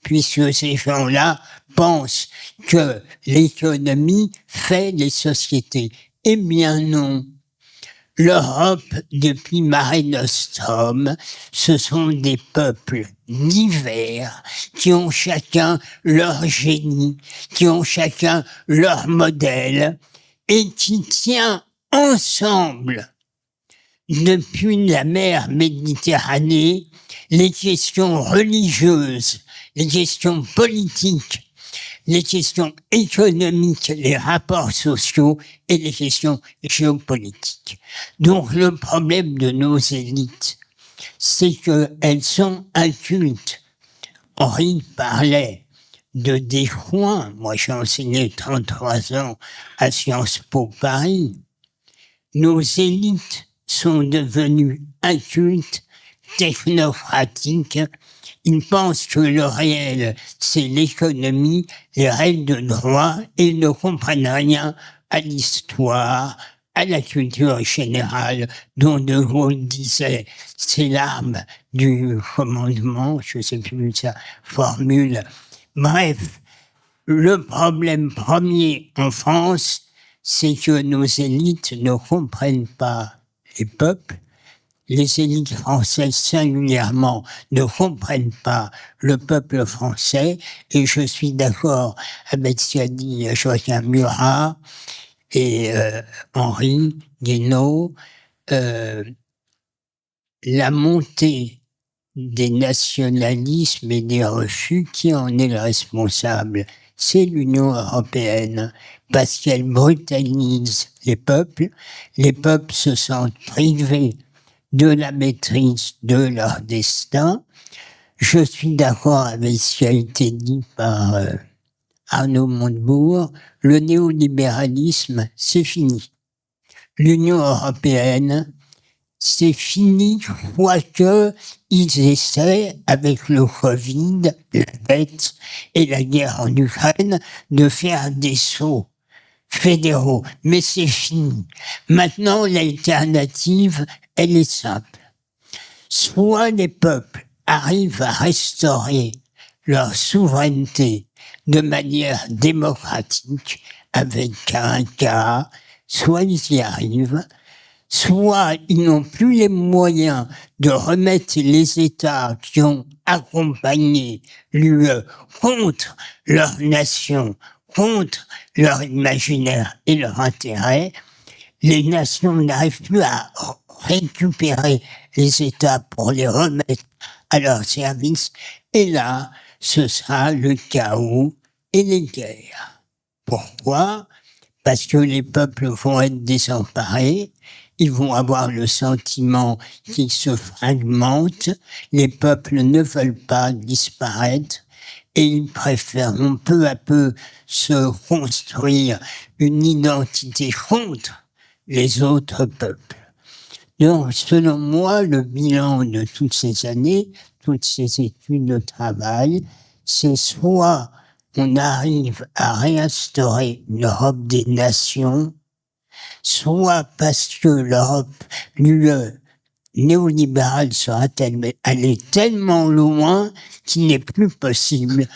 Speaker 22: puisque ces gens-là pensent que l'économie fait les sociétés. Eh bien non. L'Europe, depuis Mare Nostrum, ce sont des peuples divers qui ont chacun leur génie, qui ont chacun leur modèle et qui tiennent ensemble depuis la mer Méditerranée les questions religieuses, les questions politiques, les questions économiques, les rapports sociaux et les questions géopolitiques. Donc le problème de nos élites, c'est qu'elles sont incultes. Henri parlait de Descoings. Moi, j'ai enseigné 33 ans à Sciences Po Paris. Nos élites sont devenues incultes, technocratiques. Ils pensent que le réel, c'est l'économie, les règles de droit, et ils ne comprennent rien à l'histoire, à la culture générale, dont De Gaulle disait, c'est l'arme du commandement, je ne sais plus sa formule. Bref, le problème premier en France, c'est que nos élites ne comprennent pas les peuples. Les élites françaises singulièrement ne comprennent pas le peuple français, et je suis d'accord avec ce qu'a dit Joachim Murat et Henri Guénaud. La montée des nationalismes et des refus, qui en est le responsable? C'est l'Union européenne, parce qu'elle brutalise les peuples se sentent privés de la maîtrise de leur destin. Je suis d'accord avec ce qui a été dit par Arnaud Montebourg. Le néolibéralisme, c'est fini. L'Union européenne, c'est fini, quoique ils essaient, avec le Covid, la dette et la guerre en Ukraine, de faire des sauts fédéraux. Mais c'est fini. Maintenant, l'alternative, elle est simple. Soit les peuples arrivent à restaurer leur souveraineté de manière démocratique, avec Carinca, soit ils y arrivent, soit ils n'ont plus les moyens de remettre les États qui ont accompagné l'UE contre leur nation, contre leur imaginaire et leur intérêt. Les nations n'arrivent plus à récupérer les États pour les remettre à leur service, et là, ce sera le chaos et les guerres. Pourquoi? Parce que les peuples vont être désemparés, ils vont avoir le sentiment qu'ils se fragmentent, les peuples ne veulent pas disparaître, et ils préféreront peu à peu se construire une identité contre les autres peuples. Donc, selon moi, le bilan de toutes ces années, toutes ces études de travail, c'est soit on arrive à réinstaurer une Europe des nations, soit parce que l'Europe, l'UE néolibérale sera allée tellement loin qu'il n'est plus possible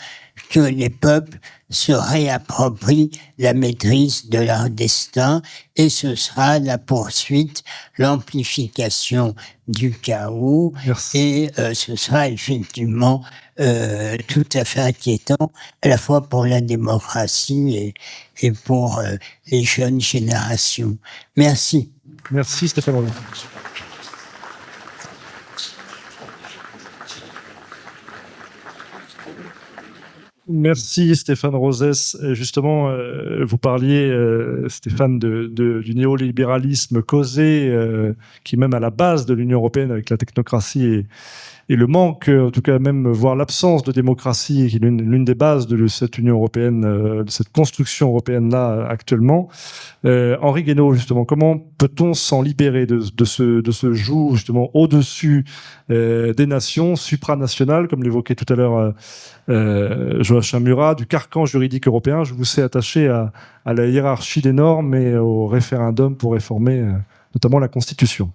Speaker 22: que les peuples se réapproprient la maîtrise de leur destin, et ce sera la poursuite, l'amplification du chaos.
Speaker 2: Merci.
Speaker 22: Et ce sera effectivement tout à fait inquiétant, à la fois pour la démocratie et pour les jeunes générations. Merci.
Speaker 2: Merci Stéphane Rollin. Merci Stéphane Rosès. Justement, vous parliez, Stéphane, du néolibéralisme causé, qui est même à la base de l'Union européenne avec la technocratie et le manque, en tout cas même, voire l'absence de démocratie, qui est l'une des bases de cette Union européenne, de cette construction européenne-là actuellement. Henri Guénaud, justement, comment peut-on s'en libérer de ce joug, justement, au-dessus des nations, supranationales, comme l'évoquait tout à l'heure Joachim Murat, du carcan juridique européen? Je vous sais attaché à la hiérarchie des normes et au référendum pour réformer notamment la Constitution.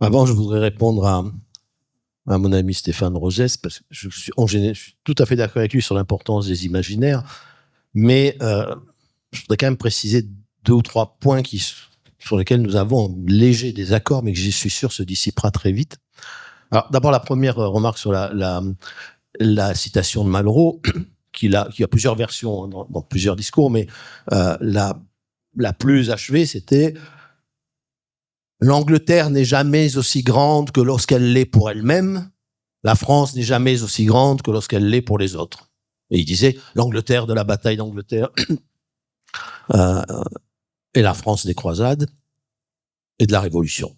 Speaker 19: Avant, je voudrais répondre à mon ami Stéphane Rosès, parce que je suis tout à fait d'accord avec lui sur l'importance des imaginaires, mais je voudrais quand même préciser 2 ou 3 points sur lesquels nous avons un léger désaccord, mais que je suis sûr se dissipera très vite. Alors, d'abord, la première remarque sur la citation de Malraux, qui a plusieurs versions dans plusieurs discours, mais la plus achevée, c'était: l'Angleterre n'est jamais aussi grande que lorsqu'elle l'est pour elle-même. La France n'est jamais aussi grande que lorsqu'elle l'est pour les autres. Et il disait l'Angleterre de la bataille d'Angleterre et la France des croisades et de la Révolution.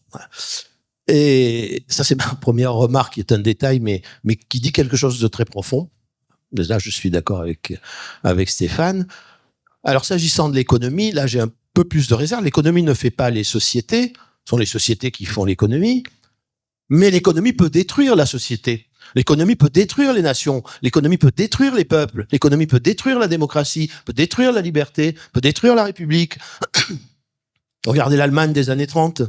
Speaker 19: Et ça, c'est ma première remarque, qui est un détail, mais qui dit quelque chose de très profond. Là, je suis d'accord avec Stéphane. Alors, s'agissant de l'économie, là, j'ai un peu plus de réserve. L'économie ne fait pas les sociétés. Ce sont les sociétés qui font l'économie, mais l'économie peut détruire la société. L'économie peut détruire les nations, l'économie peut détruire les peuples, l'économie peut détruire la démocratie, peut détruire la liberté, peut détruire la République. Regardez l'Allemagne des années 30.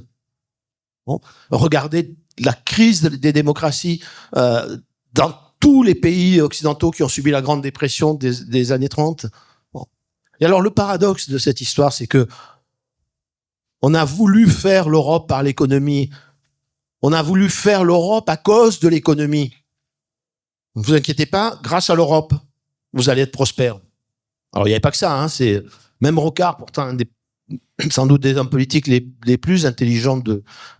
Speaker 19: Bon. Regardez la crise des démocraties dans tous les pays occidentaux qui ont subi la Grande Dépression des années 30. Bon. Et alors, le paradoxe de cette histoire, c'est que on a voulu faire l'Europe par l'économie. On a voulu faire l'Europe à cause de l'économie. Ne vous inquiétez pas, grâce à l'Europe, vous allez être prospère. Alors, il n'y avait pas que ça, hein, c'est même Rocard, pourtant sans doute des hommes politiques les plus intelligents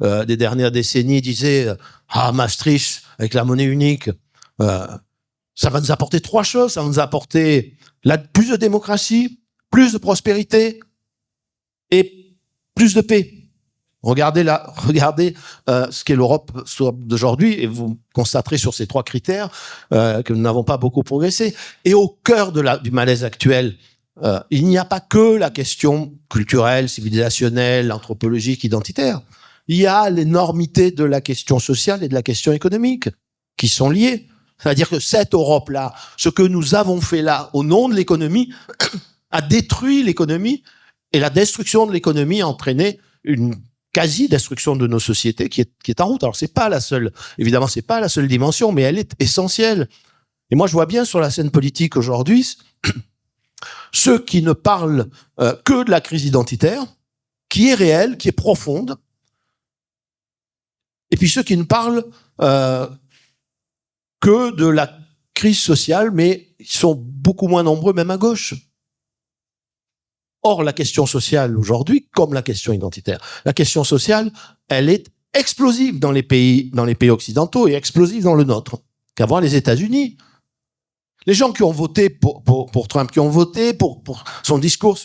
Speaker 19: des dernières décennies, disait Maastricht, avec la monnaie unique, ça va nous apporter 3 choses. Ça va nous apporter plus de démocratie, plus de prospérité et plus de paix. Regardez ce qu'est l'Europe d'aujourd'hui, et vous constaterez sur ces 3 critères que nous n'avons pas beaucoup progressé. Et au cœur du malaise actuel, il n'y a pas que la question culturelle, civilisationnelle, anthropologique, identitaire. Il y a l'énormité de la question sociale et de la question économique qui sont liées. C'est-à-dire que cette Europe-là, ce que nous avons fait là au nom de l'économie, a détruit l'économie. Et la destruction de l'économie a entraîné une quasi-destruction de nos sociétés qui est en route. Alors, évidemment, c'est pas la seule dimension, mais elle est essentielle. Et moi, je vois bien sur la scène politique aujourd'hui ceux qui ne parlent que de la crise identitaire, qui est réelle, qui est profonde, et puis ceux qui ne parlent que de la crise sociale, mais ils sont beaucoup moins nombreux, même à gauche. Or, la question sociale aujourd'hui, comme la question identitaire, la question sociale, elle est explosive dans les pays occidentaux et explosive dans le nôtre. Qu'à voir les États-Unis. Les gens qui ont voté pour Trump, qui ont voté pour son discours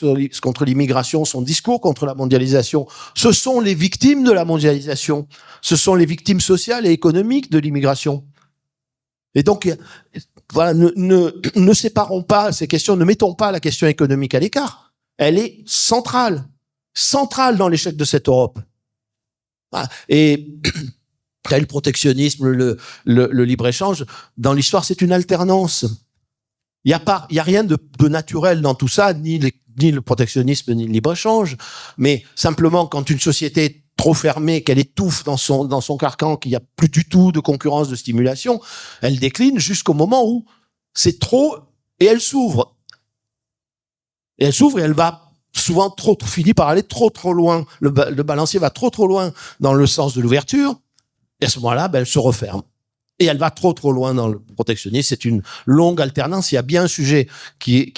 Speaker 19: contre l'immigration, son discours contre la mondialisation, ce sont les victimes de la mondialisation. Ce sont les victimes sociales et économiques de l'immigration. Et donc, voilà, ne séparons pas ces questions, ne mettons pas la question économique à l'écart. Elle est centrale dans l'échec de cette Europe. Et le protectionnisme, le libre-échange, dans l'histoire, c'est une alternance. Il y a rien de naturel dans tout ça, ni le protectionnisme, ni le libre-échange. Mais simplement, quand une société est trop fermée, qu'elle étouffe dans son carcan, qu'il n'y a plus du tout de concurrence, de stimulation, elle décline jusqu'au moment où c'est trop et elle s'ouvre. Et elle va souvent finit par aller trop loin. Le balancier va trop loin dans le sens de l'ouverture. Et à ce moment-là, elle se referme. Et elle va trop loin dans le protectionnisme. C'est une longue alternance. Il y a bien un sujet qui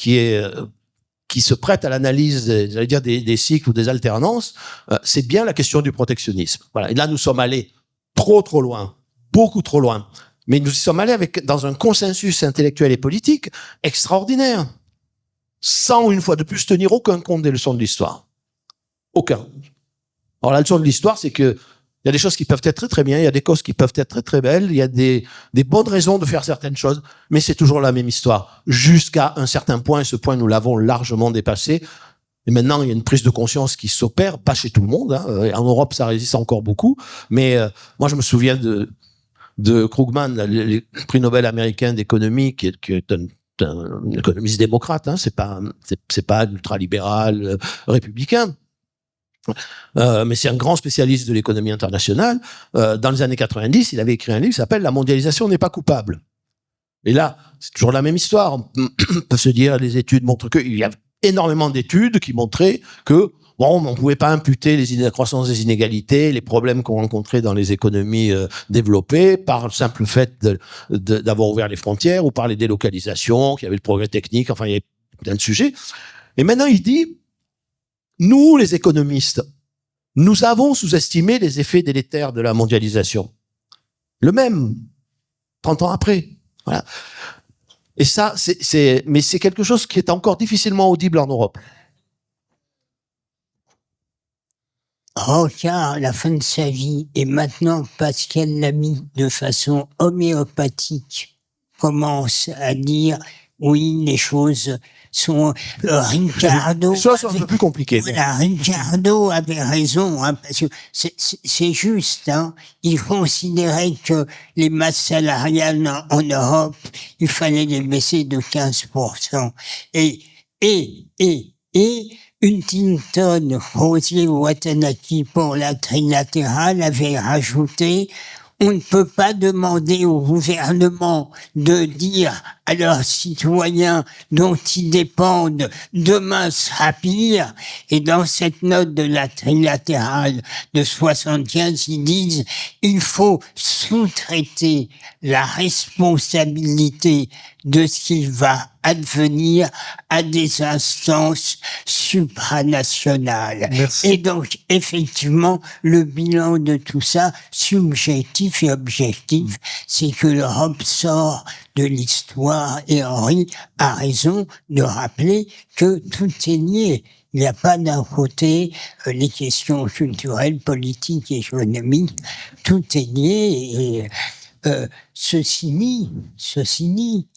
Speaker 19: se prête à l'analyse, j'allais dire, des cycles ou des alternances. C'est bien la question du protectionnisme. Voilà. Et là, nous sommes allés trop loin. beaucoup trop loin. Mais nous y sommes allés dans un consensus intellectuel et politique extraordinaire, sans, une fois de plus, tenir aucun compte des leçons de l'histoire. Aucun. Alors la leçon de l'histoire, c'est que il y a des choses qui peuvent être très très bien, il y a des causes qui peuvent être très très belles, il y a des bonnes raisons de faire certaines choses, mais c'est toujours la même histoire, jusqu'à un certain point, et ce point nous l'avons largement dépassé. Et maintenant, il y a une prise de conscience qui s'opère, pas chez tout le monde, hein. En Europe, ça résiste encore beaucoup, mais moi je me souviens de Krugman, le prix Nobel américain d'économie, qui est un économiste démocrate, hein, c'est pas un ultralibéral républicain. Mais c'est un grand spécialiste de l'économie internationale. Dans les années 90, il avait écrit un livre qui s'appelle « La mondialisation n'est pas coupable ». Et là, c'est toujours la même histoire. On peut se dire, les études montrent qu'il y a énormément d'études qui montraient que bon, on ne pouvait pas imputer la croissance des inégalités, les problèmes qu'on rencontrait dans les économies développées par le simple fait d'avoir ouvert les frontières ou par les délocalisations, qu'il y avait le progrès technique, enfin, il y avait plein de sujets. Et maintenant, il dit, nous, les économistes, nous avons sous-estimé les effets délétères de la mondialisation. Le même, 30 ans après. Voilà. Et ça, mais c'est quelque chose qui est encore difficilement audible en Europe.
Speaker 22: Rocard, à la fin de sa vie, et maintenant Pascal Lamy, de façon homéopathique, commence à dire oui, les choses sont... Ricardo...
Speaker 19: Les choses sont un peu plus compliquées.
Speaker 22: Voilà, Ricardo avait raison, hein, parce que c'est juste, hein. Il considérait que les masses salariales en Europe, il fallait les baisser de 15%. Et Huntington, Rosier Watanabe pour la trilatérale avait rajouté: on ne peut pas demander au gouvernement de dire à leurs citoyens dont ils dépendent demain sera pire. Et dans cette note de la trilatérale de 75, ils disent il faut sous-traiter la responsabilité de ce qui va advenir à des instances supranationales.
Speaker 2: Merci.
Speaker 22: Et donc, effectivement, le bilan de tout ça, subjectif et objectif, c'est que l'Europe sort de l'histoire, et Henri a raison de rappeler que tout est lié. Il n'y a pas d'un côté les questions culturelles, politiques, économiques, tout est lié, et ceci dit,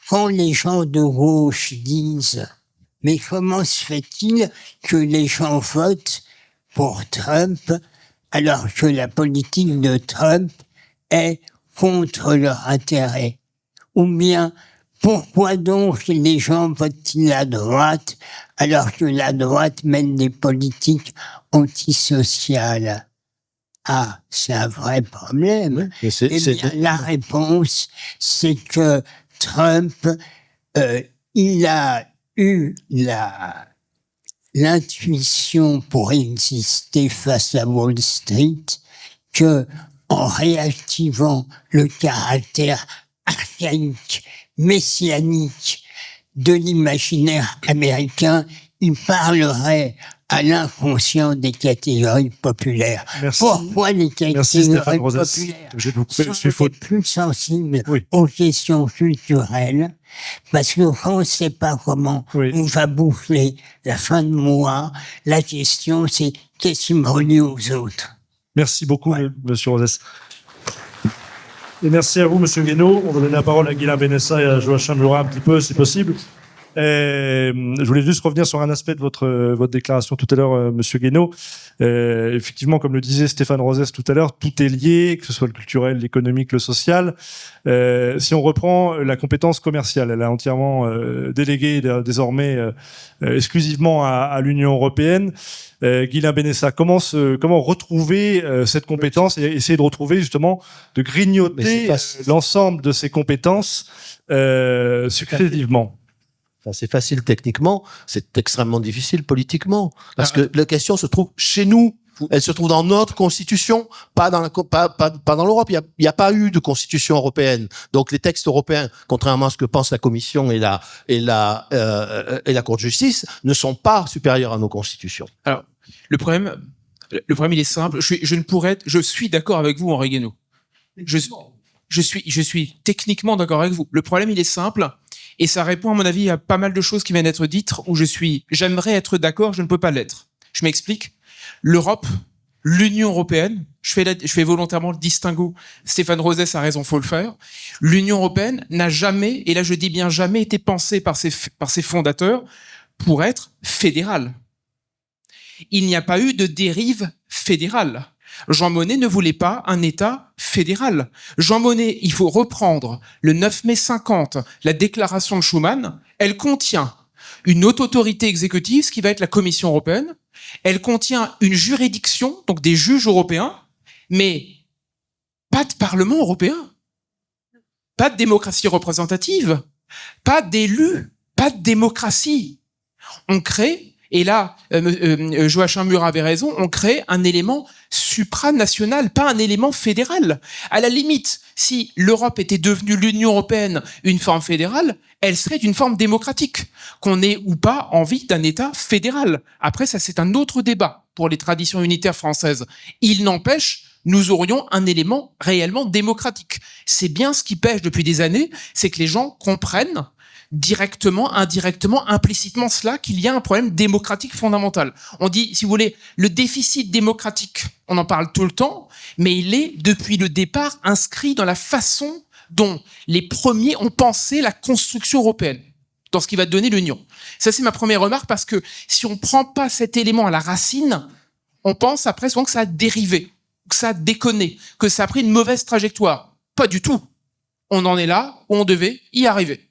Speaker 22: quand les gens de gauche disent « Mais comment se fait-il que les gens votent pour Trump alors que la politique de Trump est contre leur intérêt ?» Ou bien « Pourquoi donc les gens votent-ils à droite alors que la droite mène des politiques antisociales ?» Ah, c'est un vrai problème. Eh bien, la réponse, c'est que Trump, il a eu l'intuition pour exister face à Wall Street que, en réactivant le caractère archaïque, messianique de l'imaginaire américain, il parlerait à l'inconscient des catégories populaires.
Speaker 2: Merci.
Speaker 22: Pourquoi les catégories populaires sont les plus sensibles aux questions culturelles? Parce que quand on ne sait pas comment on va boucler la fin de mois, la question c'est qu'est-ce qui me relie aux autres?
Speaker 2: Merci beaucoup, Monsieur Rosès. Et merci à vous, Monsieur Guénaud. On va donner la parole à Guilain Benessa et à Joachim Murat un petit peu, si possible. Je voulais juste revenir sur un aspect de votre déclaration tout à l'heure, Monsieur Guénaud. Effectivement, comme le disait Stéphane Rosès tout à l'heure, tout est lié, que ce soit le culturel, l'économique, le social. Si on reprend la compétence commerciale, elle est entièrement déléguée désormais exclusivement à l'Union européenne. Guilain Benessa, comment retrouver cette compétence et essayer de retrouver justement, de grignoter l'ensemble de ces compétences successivement?
Speaker 19: Enfin, c'est facile techniquement, c'est extrêmement difficile politiquement. Parce que la question se trouve chez nous. Elle se trouve dans notre constitution, pas dans l'Europe. Il n'y a pas eu de constitution européenne. Donc les textes européens, contrairement à ce que pense la Commission et la Cour de justice, ne sont pas supérieurs à nos constitutions.
Speaker 20: Alors, le problème, il est simple. Je suis d'accord avec vous, Henri Guénaud. je suis techniquement d'accord avec vous. Le problème, il est simple. Et ça répond, à mon avis, à pas mal de choses qui viennent d'être dites où j'aimerais être d'accord, je ne peux pas l'être. Je m'explique. L'Europe, l'Union européenne, je fais volontairement le distinguo. Stéphane Rosès a raison, faut le faire. L'Union européenne n'a jamais, et là je dis bien jamais, été pensée par ses fondateurs pour être fédérale. Il n'y a pas eu de dérive fédérale. Jean Monnet ne voulait pas un État fédéral. Jean Monnet, il faut reprendre le 9 mai 50, la déclaration de Schuman, elle contient une haute autorité exécutive, ce qui va être la Commission européenne, elle contient une juridiction, donc des juges européens, mais pas de Parlement européen, pas de démocratie représentative, pas d'élus, pas de démocratie. On crée, et là, Joachim Murat avait raison, on crée un élément supranational, pas un élément fédéral. À la limite, si l'Europe était devenue l'Union européenne une forme fédérale, elle serait d'une forme démocratique, qu'on ait ou pas envie d'un État fédéral. Après, ça c'est un autre débat pour les traditions unitaires françaises. Il n'empêche, nous aurions un élément réellement démocratique. C'est bien ce qui pêche depuis des années, c'est que les gens comprennent directement, indirectement, implicitement cela, qu'il y a un problème démocratique fondamental. On dit, si vous voulez, le déficit démocratique, on en parle tout le temps, mais il est, depuis le départ, inscrit dans la façon dont les premiers ont pensé la construction européenne, dans ce qui va donner l'Union. Ça, c'est ma première remarque, parce que si on prend pas cet élément à la racine, on pense après souvent que ça a dérivé, que ça a déconné, que ça a pris une mauvaise trajectoire. Pas du tout. On en est là où on devait y arriver.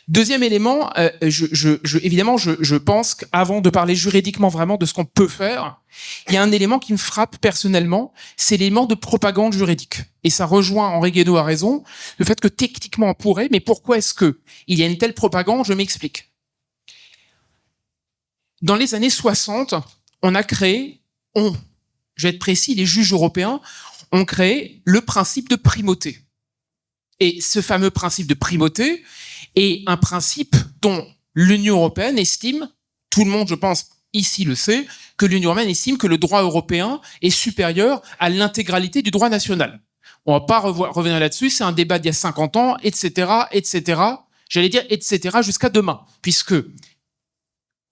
Speaker 20: Deuxième élément, évidemment, je pense qu'avant de parler juridiquement vraiment de ce qu'on peut faire, il y a un élément qui me frappe personnellement, c'est l'élément de propagande juridique. Et ça rejoint, Henri Guénaud a raison, le fait que techniquement on pourrait, mais pourquoi est-ce que il y a une telle propagande? Je m'explique. Dans les années 60, on a créé, je vais être précis, les juges européens ont créé le principe de primauté. Et ce fameux principe de primauté est un principe dont l'Union européenne estime, tout le monde, je pense, ici le sait, que l'Union européenne estime que le droit européen est supérieur à l'intégralité du droit national. On va pas revenir là-dessus, c'est un débat d'il y a 50 ans, etc., etc., j'allais dire etc. jusqu'à demain, puisque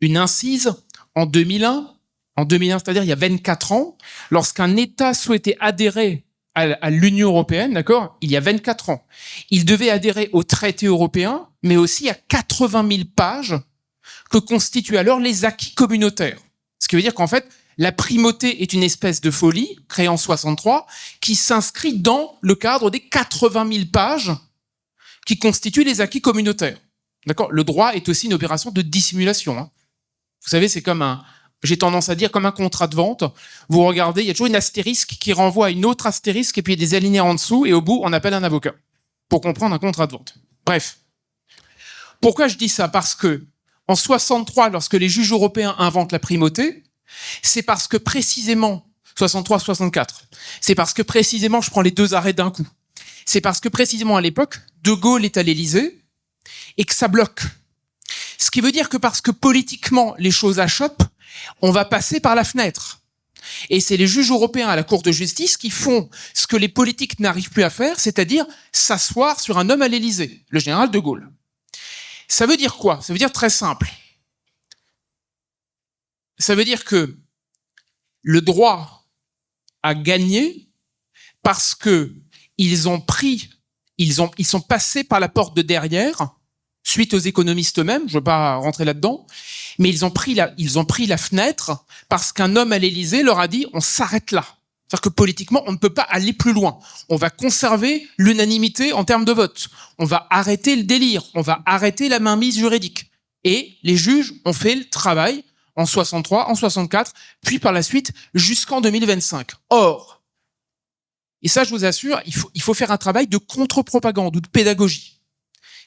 Speaker 20: une incise en 2001, c'est-à-dire il y a 24 ans, lorsqu'un État souhaitait adhérer à l'Union européenne, d'accord, il y a 24 ans. Il devait adhérer au traité européen, mais aussi à 80 000 pages que constituent alors les acquis communautaires. Ce qui veut dire qu'en fait, la primauté est une espèce de folie, créée en 63, qui s'inscrit dans le cadre des 80 000 pages qui constituent les acquis communautaires. D'accord ? Le droit est aussi une opération de dissimulation. Hein. Vous savez, c'est comme j'ai tendance à dire comme un contrat de vente. Vous regardez, il y a toujours une astérisque qui renvoie à une autre astérisque et puis il y a des alinéas en dessous et au bout, on appelle un avocat pour comprendre un contrat de vente. Bref. Pourquoi je dis ça? Parce que en 63, lorsque les juges européens inventent la primauté, c'est parce que précisément, 63-64, c'est parce que précisément, je prends les deux arrêts d'un coup, c'est parce que précisément à l'époque, De Gaulle est à l'Élysée et que ça bloque. Ce qui veut dire que parce que politiquement, les choses achoppent, on va passer par la fenêtre. Et c'est les juges européens à la Cour de justice qui font ce que les politiques n'arrivent plus à faire, c'est-à-dire s'asseoir sur un homme à l'Élysée, le général de Gaulle. Ça veut dire quoi? Ça veut dire très simple. Ça veut dire que le droit a gagné parce que ils sont passés par la porte de derrière, suite aux économistes eux-mêmes, je ne veux pas rentrer là-dedans, mais ils ont pris la fenêtre parce qu'un homme à l'Élysée leur a dit on s'arrête là. C'est-à-dire que politiquement, on ne peut pas aller plus loin. On va conserver l'unanimité en termes de vote. On va arrêter le délire. On va arrêter la mainmise juridique. Et les juges ont fait le travail en 63, en 64, puis par la suite jusqu'en 2025. Or, et ça je vous assure, il faut faire un travail de contre-propagande ou de pédagogie.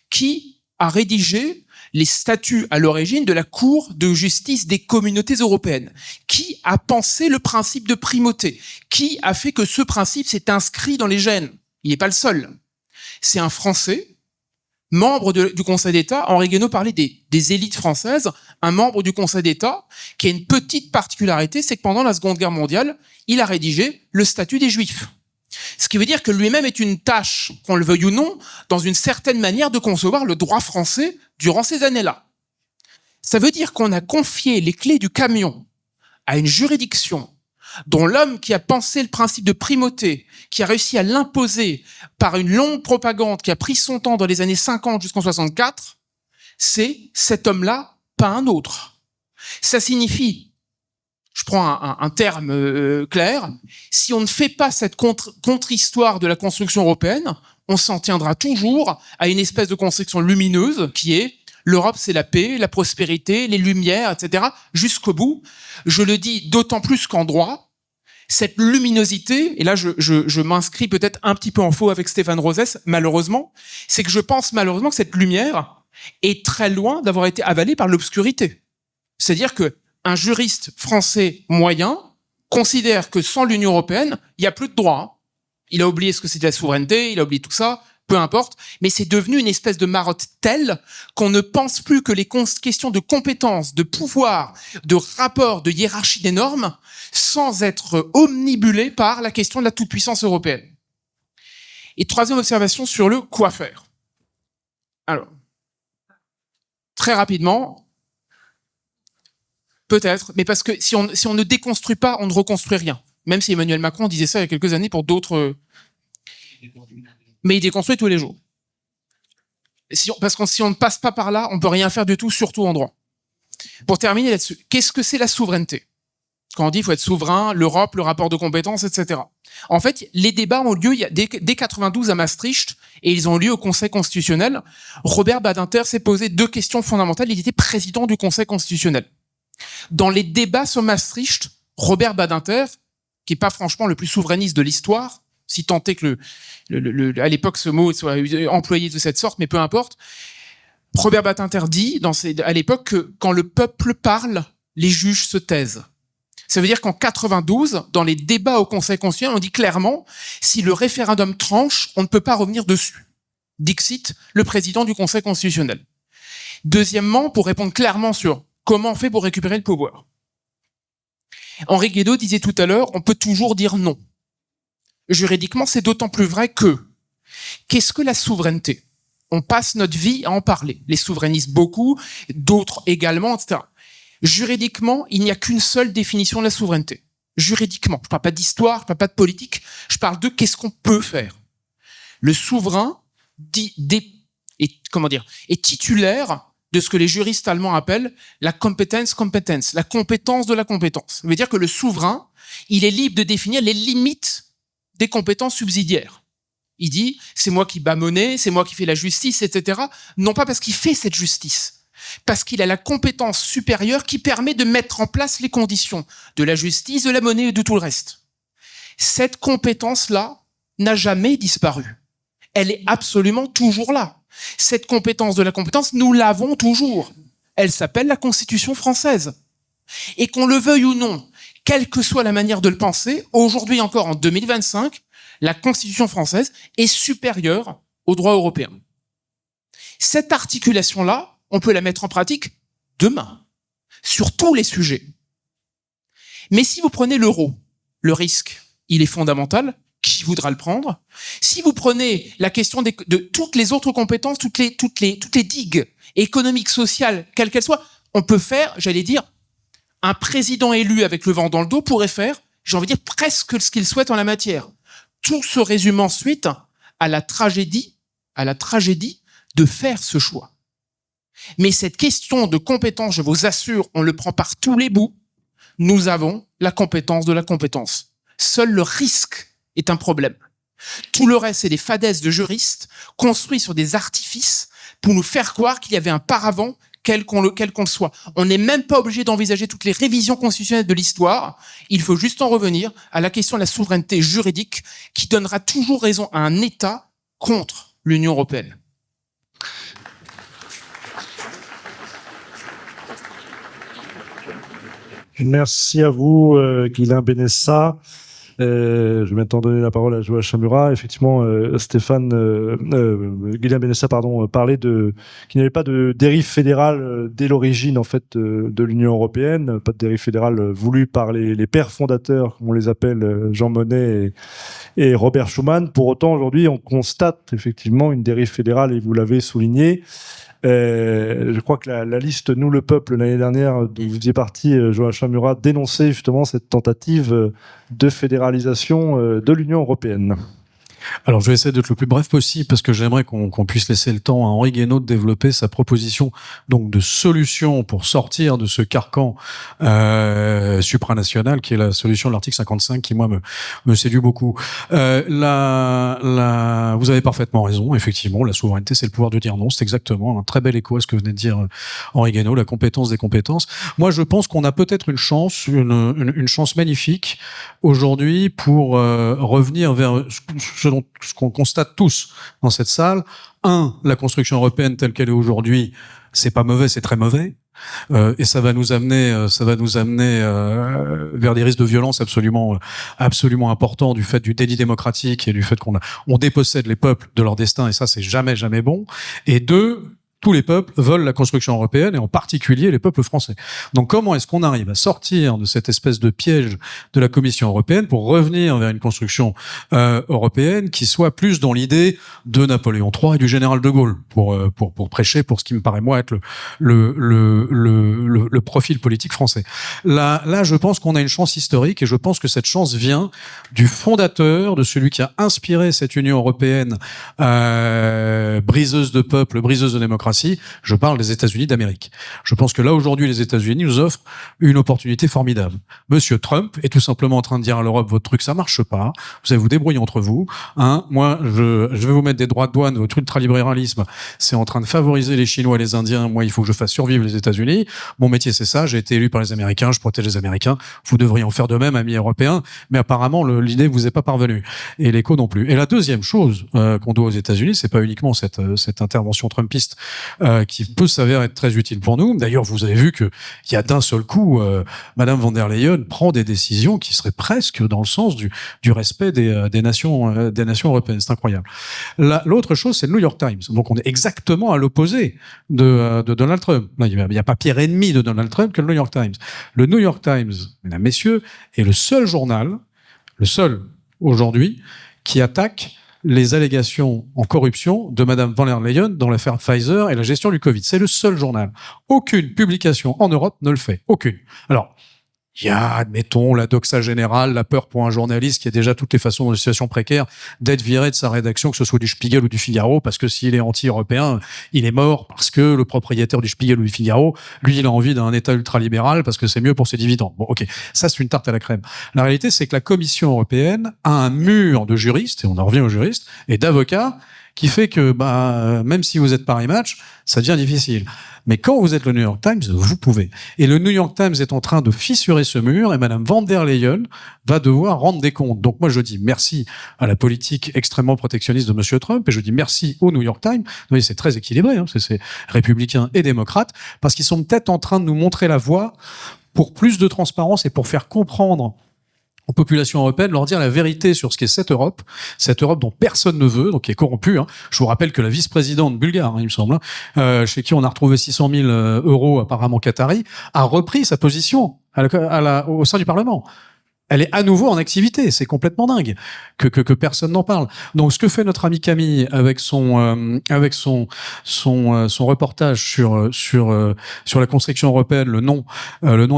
Speaker 20: Qui a rédigé les statuts à l'origine de la Cour de justice des communautés européennes? Qui a pensé le principe de primauté? Qui a fait que ce principe s'est inscrit dans les gènes? Il n'est pas le seul. C'est un Français, membre du Conseil d'État. Henri Guénaud parlait des élites françaises. Un membre du Conseil d'État qui a une petite particularité, c'est que pendant la Seconde Guerre mondiale, il a rédigé le statut des Juifs. Ce qui veut dire que lui-même est une tâche, qu'on le veuille ou non, dans une certaine manière de concevoir le droit français durant ces années-là. Ça veut dire qu'on a confié les clés du camion à une juridiction dont l'homme qui a pensé le principe de primauté, qui a réussi à l'imposer par une longue propagande qui a pris son temps dans les années 50 jusqu'en 64, c'est cet homme-là, pas un autre. Ça signifie, je prends un terme clair, si on ne fait pas cette contre-histoire de la construction européenne, on s'en tiendra toujours à une espèce de construction lumineuse qui est l'Europe, c'est la paix, la prospérité, les lumières, etc., jusqu'au bout. Je le dis d'autant plus qu'en droit, cette luminosité, et là je m'inscris peut-être un petit peu en faux avec Stéphane Rosès, malheureusement, c'est que je pense malheureusement que cette lumière est très loin d'avoir été avalée par l'obscurité. C'est-à-dire que un juriste français moyen considère que sans l'Union européenne, il n'y a plus de droit. Il a oublié ce que c'était la souveraineté, il a oublié tout ça, peu importe, mais c'est devenu une espèce de marotte telle qu'on ne pense plus que les questions de compétences, de pouvoir, de rapport, de hiérarchie des normes, sans être omnibulé par la question de la toute-puissance européenne. Et troisième observation sur le quoi faire. Alors, très rapidement, peut-être, mais parce que si on ne déconstruit pas, on ne reconstruit rien. Même si Emmanuel Macron disait ça il y a quelques années pour d'autres... Mais il déconstruit tous les jours. Parce que si on ne passe pas par là, on peut rien faire du tout, surtout en droit. Pour terminer là-dessus, qu'est-ce que c'est la souveraineté? Quand on dit qu'il faut être souverain, l'Europe, le rapport de compétences, etc. En fait, les débats ont lieu dès 92 à Maastricht, et ils ont lieu au Conseil constitutionnel. Robert Badinter s'est posé 2 questions fondamentales. Il était président du Conseil constitutionnel. Dans les débats sur Maastricht, Robert Badinter, qui est pas franchement le plus souverainiste de l'histoire, si tant est que à l'époque ce mot soit employé de cette sorte, mais peu importe. Robert Badinter dit à l'époque que quand le peuple parle, les juges se taisent. Ça veut dire qu'en 92, dans les débats au Conseil constitutionnel, on dit clairement, si le référendum tranche, on ne peut pas revenir dessus. Dixit, le président du Conseil constitutionnel. Deuxièmement, pour répondre clairement sur comment on fait pour récupérer le pouvoir. Henri Guédot disait tout à l'heure, on peut toujours dire non. Juridiquement, c'est d'autant plus vrai que qu'est-ce que la souveraineté? On passe notre vie à en parler. Les souverainistes beaucoup, d'autres également, etc. Juridiquement, il n'y a qu'une seule définition de la souveraineté. Juridiquement, je parle pas d'histoire, je parle pas de politique, je parle de qu'est-ce qu'on peut faire. Le souverain est titulaire de ce que les juristes allemands appellent la competence, la compétence de la compétence. Ça veut dire que le souverain, il est libre de définir les limites des compétences subsidiaires. Il dit, c'est moi qui bats monnaie, c'est moi qui fais la justice, etc. Non pas parce qu'il fait cette justice, parce qu'il a la compétence supérieure qui permet de mettre en place les conditions de la justice, de la monnaie et de tout le reste. Cette compétence-là n'a jamais disparu. Elle est absolument toujours là. Cette compétence de la compétence, nous l'avons toujours. Elle s'appelle la Constitution française. Et qu'on le veuille ou non, quelle que soit la manière de le penser, aujourd'hui encore en 2025, la Constitution française est supérieure au droit européen. Cette articulation-là, on peut la mettre en pratique demain, sur tous les sujets. Mais si vous prenez l'euro, le risque, il est fondamental. Qui voudra le prendre? Si vous prenez la question de toutes les autres compétences, toutes les digues économiques, sociales, quelles qu'elles soient, on peut faire, j'allais dire, un président élu avec le vent dans le dos pourrait faire, j'ai envie de dire, presque ce qu'il souhaite en la matière. Tout se résume ensuite à la tragédie de faire ce choix. Mais cette question de compétence, je vous assure, on le prend par tous les bouts. Nous avons la compétence de la compétence. Seul le risque est un problème. Tout le reste, c'est des fadaises de juristes construits sur des artifices pour nous faire croire qu'il y avait un paravent quel qu'on le soit. On n'est même pas obligé d'envisager toutes les révisions constitutionnelles de l'histoire. Il faut juste en revenir à la question de la souveraineté juridique qui donnera toujours raison à un État contre l'Union européenne.
Speaker 2: Merci à vous, Guilain Benessa. Je vais maintenant donner la parole à Joachim Murat. Effectivement, Guillaume Benessa, parlait qu'il n'y avait pas de dérive fédérale dès l'origine en fait de l'Union européenne, pas de dérive fédérale voulue par les pères fondateurs, comme on les appelle, Jean Monnet et Robert Schuman. Pour autant, aujourd'hui, on constate effectivement une dérive fédérale, et vous l'avez souligné. Je crois que la liste Nous le peuple l'année dernière, dont vous faisiez partie, Joachim Murat, dénonçait justement cette tentative de fédéralisation de l'Union européenne.
Speaker 21: Alors, je vais essayer d'être le plus bref possible parce que j'aimerais qu'on puisse laisser le temps à Henri Guénaud de développer sa proposition donc de solution pour sortir de ce carcan supranational qui est la solution de l'article 55 qui, moi, me séduit beaucoup. Vous avez parfaitement raison. Effectivement, la souveraineté, c'est le pouvoir de dire non. C'est exactement un très bel écho à ce que venait de dire Henri Guénaud, la compétence des compétences. Moi, je pense qu'on a peut-être une chance, une chance magnifique aujourd'hui pour revenir vers ce qu'on constate tous dans cette salle. La construction européenne telle qu'elle est aujourd'hui, c'est pas mauvais, c'est très mauvais. Et ça va nous amener vers des risques de violence absolument importants du fait du déni démocratique et du fait qu'on dépossède les peuples de leur destin, et ça c'est jamais bon. Et tous les peuples veulent la construction européenne, et en particulier les peuples français. Donc comment est-ce qu'on arrive à sortir de cette espèce de piège de la Commission européenne pour revenir vers une construction européenne qui soit plus dans l'idée de Napoléon III et du général de Gaulle, pour prêcher pour ce qui me paraît moi être le profil politique français. Là, je pense qu'on a une chance historique, et je pense que cette chance vient du fondateur, de celui qui a inspiré cette Union européenne briseuse de peuples, briseuse de démocratie. Je parle des États-Unis d'Amérique. Je pense que là, aujourd'hui, les États-Unis nous offrent une opportunité formidable. Monsieur Trump est tout simplement en train de dire à l'Europe, votre truc, ça marche pas. Vous allez vous débrouiller entre vous. Moi, je vais vous mettre des droits de douane. Votre ultralibéralisme, c'est en train de favoriser les Chinois et les Indiens. Moi, il faut que je fasse survivre les États-Unis. Mon métier, c'est ça. J'ai été élu par les Américains. Je protège les Américains. Vous devriez en faire de même, amis européens. Mais apparemment, l'idée vous est pas parvenue. Et l'écho non plus. Et la deuxième chose qu'on doit aux États-Unis, c'est pas uniquement cette intervention trumpiste qui peut s'avérer être très utile pour nous. D'ailleurs, vous avez vu qu'il y a d'un seul coup, Madame von der Leyen prend des décisions qui seraient presque dans le sens du respect des nations européennes. C'est incroyable. L'autre chose, c'est le New York Times. Donc, on est exactement à l'opposé de Donald Trump. Là, il n'y a pas pire ennemi de Donald Trump que le New York Times. Le New York Times, mesdames, messieurs, est le seul aujourd'hui, qui attaque les allégations en corruption de Madame von der Leyen dans l'affaire Pfizer et la gestion du Covid. C'est le seul journal. Aucune publication en Europe ne le fait. Aucune. Alors, il y a, admettons, la doxa générale, la peur pour un journaliste qui a déjà toutes les façons dans une situation précaire d'être viré de sa rédaction, que ce soit du Spiegel ou du Figaro, parce que s'il est anti-européen, il est mort parce que le propriétaire du Spiegel ou du Figaro, lui, il a envie d'un État ultralibéral parce que c'est mieux pour ses dividendes. Bon, ok. Ça, c'est une tarte à la crème. La réalité, c'est que la Commission européenne a un mur de juristes, et on en revient aux juristes, et d'avocats, qui fait que, même si vous êtes Paris Match, ça devient difficile. Mais quand vous êtes le New York Times, vous pouvez. Et le New York Times est en train de fissurer ce mur, et Madame von der Leyen va devoir rendre des comptes. Donc moi, je dis merci à la politique extrêmement protectionniste de Monsieur Trump, et je dis merci au New York Times. Vous voyez, c'est très équilibré, c'est républicains et démocrates, parce qu'ils sont peut-être en train de nous montrer la voie pour plus de transparence et pour faire comprendre aux populations européennes, leur dire la vérité sur ce qu'est cette Europe dont personne ne veut, donc qui est corrompue. Je vous rappelle que la vice-présidente bulgare, il me semble, chez qui on a retrouvé 600 000 euros apparemment qatari, a repris sa position au sein du Parlement. Elle est à nouveau en activité. C'est complètement dingue que personne n'en parle. Donc, ce que fait notre ami Camille avec son reportage sur la construction européenne, le nom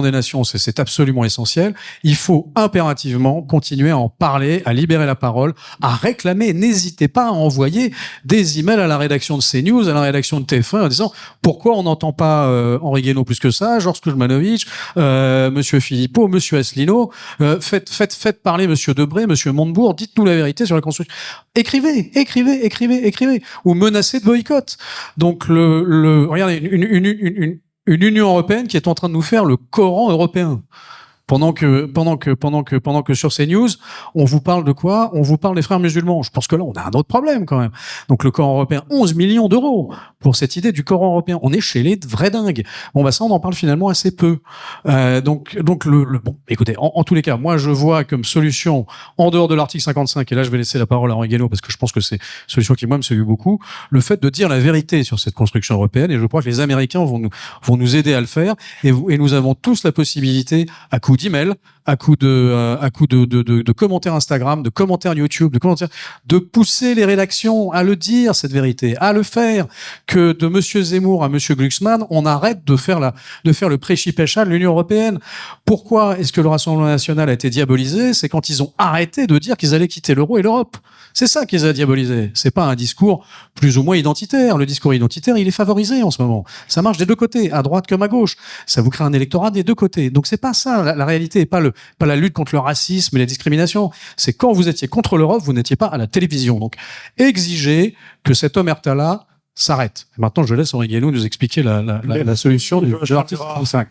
Speaker 21: des nations, c'est absolument essentiel. Il faut impérativement continuer à en parler, à libérer la parole, à réclamer. N'hésitez pas à envoyer des emails à la rédaction de CNews, à la rédaction de TF1, en disant pourquoi on n'entend pas Henri Guénaud plus que ça, Georges Kuzmanovic, Monsieur Philippot, Monsieur Asselineau. Faites parler Monsieur Debré, Monsieur Montebourg, dites-nous la vérité sur la construction. Écrivez. Ou menacez de boycott. Donc regardez, une Union européenne qui est en train de nous faire le Coran européen. Pendant que sur CNews, on vous parle de quoi? On vous parle des frères musulmans. Je pense que là, on a un autre problème quand même. Donc le Coran européen, 11 millions d'euros pour cette idée du Coran européen. On est chez les vrais dingues. Bon, bah ça, on en parle finalement assez peu. Donc bon, écoutez, en tous les cas, moi, je vois comme solution, en dehors de l'article 55, et là, je vais laisser la parole à Henri Guénaud parce que je pense que c'est une solution qui, moi, me séduit beaucoup, le fait de dire la vérité sur cette construction européenne. Et je crois que les Américains vont nous aider à le faire. Et nous avons tous la possibilité, à coup d'email, à coup de commentaires Instagram, de commentaires YouTube, de pousser les rédactions à le dire, cette vérité, à le faire, que de Monsieur Zemmour à Monsieur Glucksmann, on arrête de faire le prêchi-pécha de l'Union européenne. Pourquoi est-ce que le Rassemblement national a été diabolisé? C'est quand ils ont arrêté de dire qu'ils allaient quitter l'euro et l'Europe. C'est ça qu'ils ont diabolisé. C'est pas un discours plus ou moins identitaire. Le discours identitaire, il est favorisé en ce moment. Ça marche des deux côtés, à droite comme à gauche. Ça vous crée un électorat des deux côtés. Donc c'est pas ça. La réalité est pas la lutte contre le racisme et les discriminations. C'est quand vous étiez contre l'Europe, vous n'étiez pas à la télévision. Donc exigez que cette omerta-là s'arrête. Et maintenant, je laisse Henri Guénaud nous expliquer la solution de l'article 55.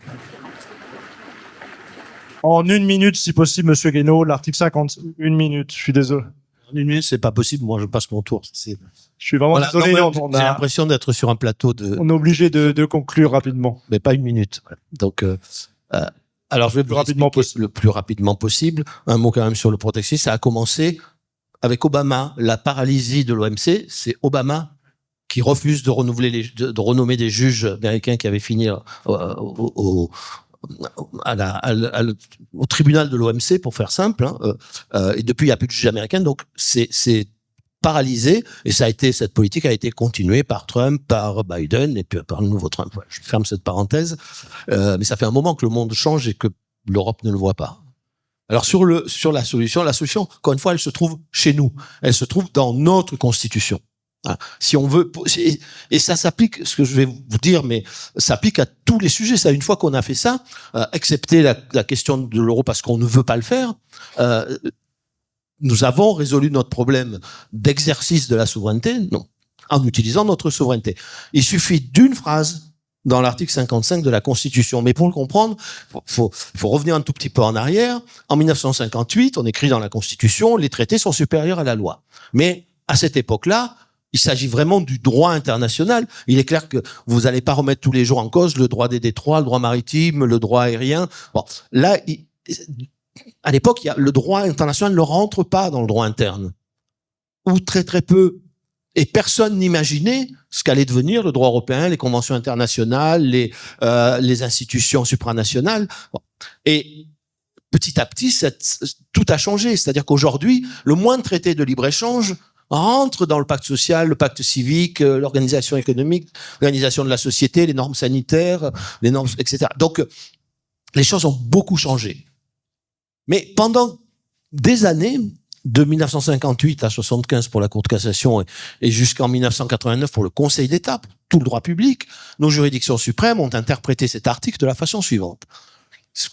Speaker 2: En 1 minute, si possible, Monsieur Guénaud, l'article 50. 1 minute, je suis désolé.
Speaker 19: En 1 minute, c'est pas possible. Moi, je passe mon tour.
Speaker 2: Je suis vraiment désolé.
Speaker 19: J'ai l'impression d'être sur un plateau
Speaker 2: On est obligé de conclure rapidement.
Speaker 19: Mais pas 1 minute. Voilà. Donc, alors, je vais le plus rapidement possible. Un mot quand même sur le protectionnisme. Ça a commencé avec Obama. La paralysie de l'OMC, c'est Obama qui refuse de renommer des juges américains qui avaient fini au tribunal de l'OMC, pour faire simple. Et depuis, il n'y a plus de juges américains. Donc, c'est paralysé. Et cette politique a été continuée par Trump, par Biden et puis par le nouveau Trump. Voilà, je ferme cette parenthèse. Mais ça fait un moment que le monde change et que l'Europe ne le voit pas. Alors, sur la solution, encore une fois, elle se trouve chez nous. Elle se trouve dans notre constitution. Si on veut, et ça s'applique, ce que je vais vous dire, mais ça s'applique à tous les sujets. Ça, une fois qu'on a fait ça, excepté la question de l'euro parce qu'on ne veut pas le faire, nous avons résolu notre problème d'exercice de la souveraineté, non, en utilisant notre souveraineté. Il suffit d'une phrase dans l'article 55 de la Constitution. Mais pour le comprendre, faut revenir un tout petit peu en arrière. En 1958, on écrit dans la Constitution, les traités sont supérieurs à la loi. Mais à cette époque-là, il s'agit vraiment du droit international. Il est clair que vous n'allez pas remettre tous les jours en cause le droit des détroits, le droit maritime, le droit aérien. Bon, là, à l'époque, le droit international ne rentre pas dans le droit interne. Ou très très peu. Et personne n'imaginait ce qu'allait devenir le droit européen, les conventions internationales, les institutions supranationales. Bon. Et petit à petit, tout a changé. C'est-à-dire qu'aujourd'hui, le moindre traité de libre-échange rentre dans le pacte social, le pacte civique, l'organisation économique, l'organisation de la société, les normes sanitaires, les normes, etc. Donc, les choses ont beaucoup changé. Mais pendant des années, de 1958 à 75 pour la Cour de cassation et jusqu'en 1989 pour le Conseil d'État, pour tout le droit public, nos juridictions suprêmes ont interprété cet article de la façon suivante.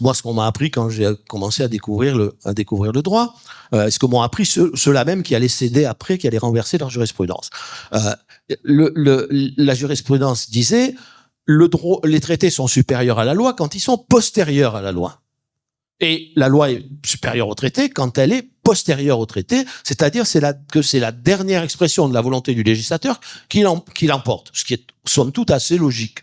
Speaker 19: Moi, ce qu'on m'a appris quand j'ai commencé à découvrir le droit, ce que m'ont appris ceux-là même qui allaient céder après, qui allaient renverser leur jurisprudence. La jurisprudence disait les traités sont supérieurs à la loi quand ils sont postérieurs à la loi. Et la loi est supérieure au traité quand elle est postérieure au traité, c'est-à-dire que c'est la dernière expression de la volonté du législateur qui l'emporte, ce qui est somme toute assez logique.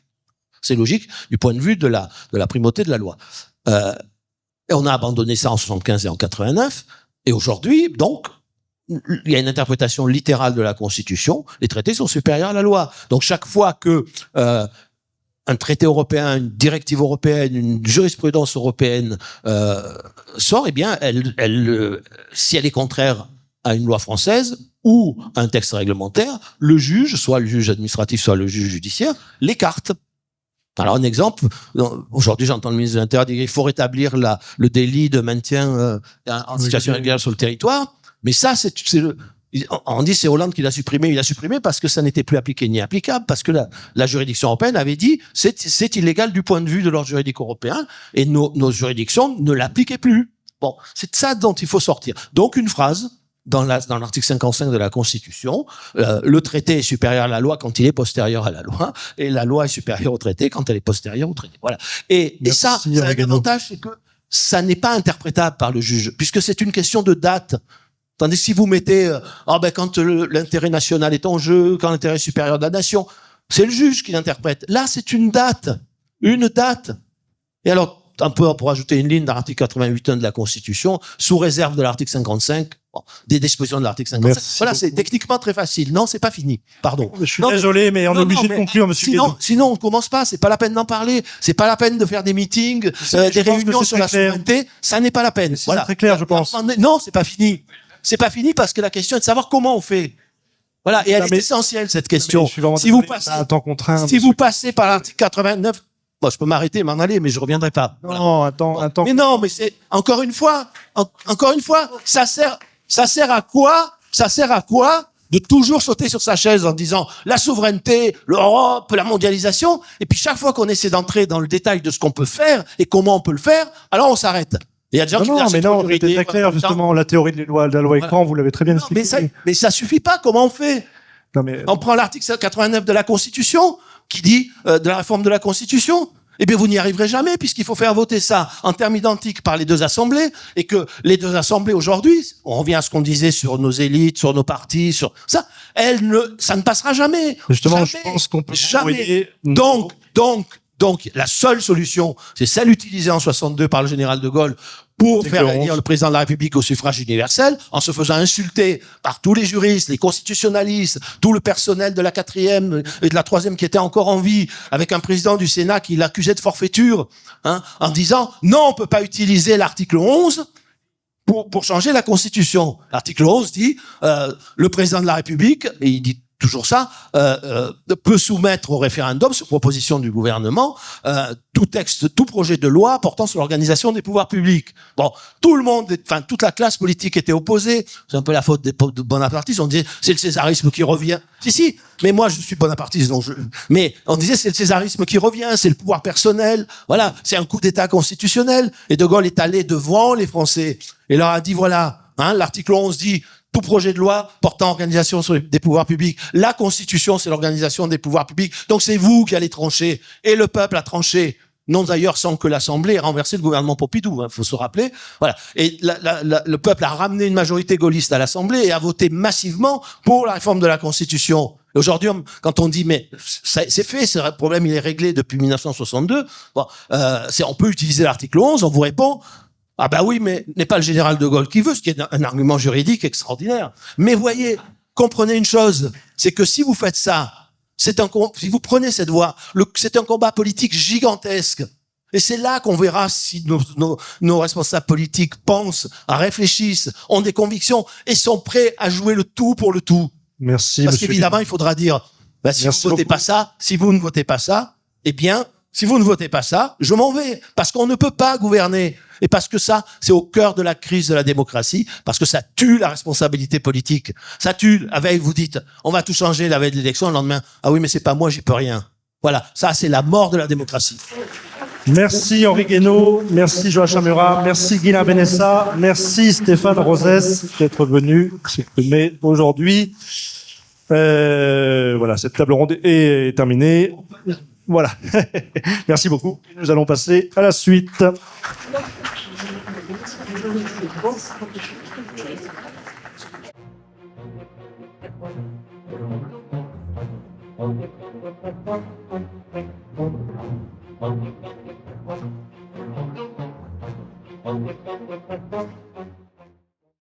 Speaker 19: C'est logique du point de vue de la primauté de la loi. Et on a abandonné ça en 75 et en 89. Et aujourd'hui, donc, il y a une interprétation littérale de la Constitution. Les traités sont supérieurs à la loi. Donc, chaque fois que un traité européen, une directive européenne, une jurisprudence européenne sort, eh bien, si elle est contraire à une loi française ou à un texte réglementaire, le juge, soit le juge administratif, soit le juge judiciaire, l'écarte. Alors, un exemple, aujourd'hui, j'entends le ministre de l'Intérieur dire qu'il faut rétablir le délit de maintien en situation irrégulière sur le territoire. Mais ça, on dit c'est Hollande qui l'a supprimé. Il l'a supprimé parce que ça n'était plus appliqué ni applicable, parce que la juridiction européenne avait dit c'est illégal du point de vue de l'ordre juridique européen et nos juridictions ne l'appliquaient plus. Bon, c'est de ça dont il faut sortir. Donc, une phrase dans l'article 55 de la Constitution, le traité est supérieur à la loi quand il est postérieur à la loi, et la loi est supérieure au traité quand elle est postérieure au traité. Voilà. Et ça a un avantage, c'est que
Speaker 1: ça n'est pas interprétable par le juge, puisque c'est une question de date. Tandis que si vous mettez, quand l'intérêt national est en jeu, quand l'intérêt supérieur de la nation, c'est le juge qui l'interprète. Là, c'est une date. Une date. Et alors, un peu pour ajouter une ligne dans l'article 88.1 de la Constitution, sous réserve de l'article 55, des dispositions de l'article 55.
Speaker 2: Merci
Speaker 1: Voilà,
Speaker 2: beaucoup.
Speaker 1: c'est techniquement très facile. Non, c'est pas fini. Pardon.
Speaker 2: Je suis désolé, mais on est obligé de conclure, monsieur Guédon.
Speaker 1: Sinon, on commence pas. C'est pas la peine d'en parler. C'est pas la peine de faire des meetings, des réunions sur la souveraineté. Ça n'est pas la peine.
Speaker 2: Voilà. C'est très clair, je pense.
Speaker 1: Non, c'est pas fini. C'est pas fini parce que la question est de savoir comment on fait. Voilà. Et elle est essentielle, cette question. Si vous passez, si vous passez par l'article 89, bon, je peux m'arrêter et m'en aller, mais je reviendrai pas.
Speaker 2: Non, attends.
Speaker 1: Mais non, mais c'est, encore une fois, ça sert à quoi? Ça sert à quoi de toujours sauter sur sa chaise en disant la souveraineté, l'Europe, la mondialisation, et puis chaque fois qu'on essaie d'entrer dans le détail de ce qu'on peut faire et comment on peut le faire, alors on s'arrête. Il y a des gens qui disent,
Speaker 2: mais non, c'était très clair, justement, la théorie de la loi écran, vous l'avez très bien expliqué.
Speaker 1: Mais ça suffit pas, comment on fait?
Speaker 2: Non, mais...
Speaker 1: On prend l'article 89 de la Constitution, qui dit, de la réforme de la Constitution. Eh bien, vous n'y arriverez jamais, puisqu'il faut faire voter ça en termes identiques par les deux assemblées, et que les deux assemblées aujourd'hui, on revient à ce qu'on disait sur nos élites, sur nos partis, sur ça, ça ne passera jamais.
Speaker 2: Justement,
Speaker 1: jamais,
Speaker 2: je pense qu'on peut
Speaker 1: jamais. Donc, la seule solution, c'est celle utilisée en 62 par le général de Gaulle pour faire élire le président de la République au suffrage universel, en se faisant insulter par tous les juristes, les constitutionnalistes, tout le personnel de la 4e et de la 3e qui était encore en vie, avec un président du Sénat qui l'accusait de forfaiture, en disant non, on peut pas utiliser l'article 11 pour changer la Constitution. L'article 11 dit le président de la République, et il dit toujours ça, peut soumettre au référendum, sur proposition du gouvernement, tout texte, tout projet de loi portant sur l'organisation des pouvoirs publics. Bon, tout le monde, toute la classe politique était opposée. C'est un peu la faute des bonapartistes. On disait, c'est le césarisme qui revient. Si, mais moi, je suis bonapartiste, mais on disait, c'est le césarisme qui revient, c'est le pouvoir personnel. Voilà, c'est un coup d'État constitutionnel. Et De Gaulle est allé devant les Français et leur a dit, voilà, l'article 11 dit, tout projet de loi portant organisation des pouvoirs publics. La Constitution, c'est l'organisation des pouvoirs publics. Donc c'est vous qui allez trancher. Et le peuple a tranché. Non d'ailleurs sans que l'Assemblée ait renversé le gouvernement Pompidou, faut se rappeler. Voilà. Et le peuple a ramené une majorité gaulliste à l'Assemblée et a voté massivement pour la réforme de la Constitution. Et aujourd'hui, quand on dit mais c'est fait, ce problème il est réglé depuis 1962, on peut utiliser l'article 11, on vous répond ah bah oui, mais n'est pas le général de Gaulle qui veut, ce qui est un argument juridique extraordinaire. Mais voyez, comprenez une chose, c'est que si vous faites ça, si vous prenez cette voie, c'est un combat politique gigantesque. Et c'est là qu'on verra si nos responsables politiques pensent, réfléchissent, ont des convictions et sont prêts à jouer le tout pour le tout.
Speaker 2: Merci.
Speaker 1: Parce qu'évidemment, il faudra dire, si vous votez pas ça, si vous ne votez pas ça, eh bien, si vous ne votez pas ça, je m'en vais. Parce qu'on ne peut pas gouverner. Et parce que ça, c'est au cœur de la crise de la démocratie, parce que ça tue la responsabilité politique. Ça tue, la veille, vous dites, on va tout changer la veille de l'élection, le lendemain, ah oui, mais c'est pas moi, j'y peux rien. Voilà, ça, c'est la mort de la démocratie.
Speaker 2: Merci Henri Guénaud, merci Joachim Murat, merci Guilain Benessa, merci Stéphane Rosès d'être venu s'exprimer aujourd'hui. Voilà, cette table ronde est terminée. Voilà. Merci beaucoup. Nous allons passer à la suite.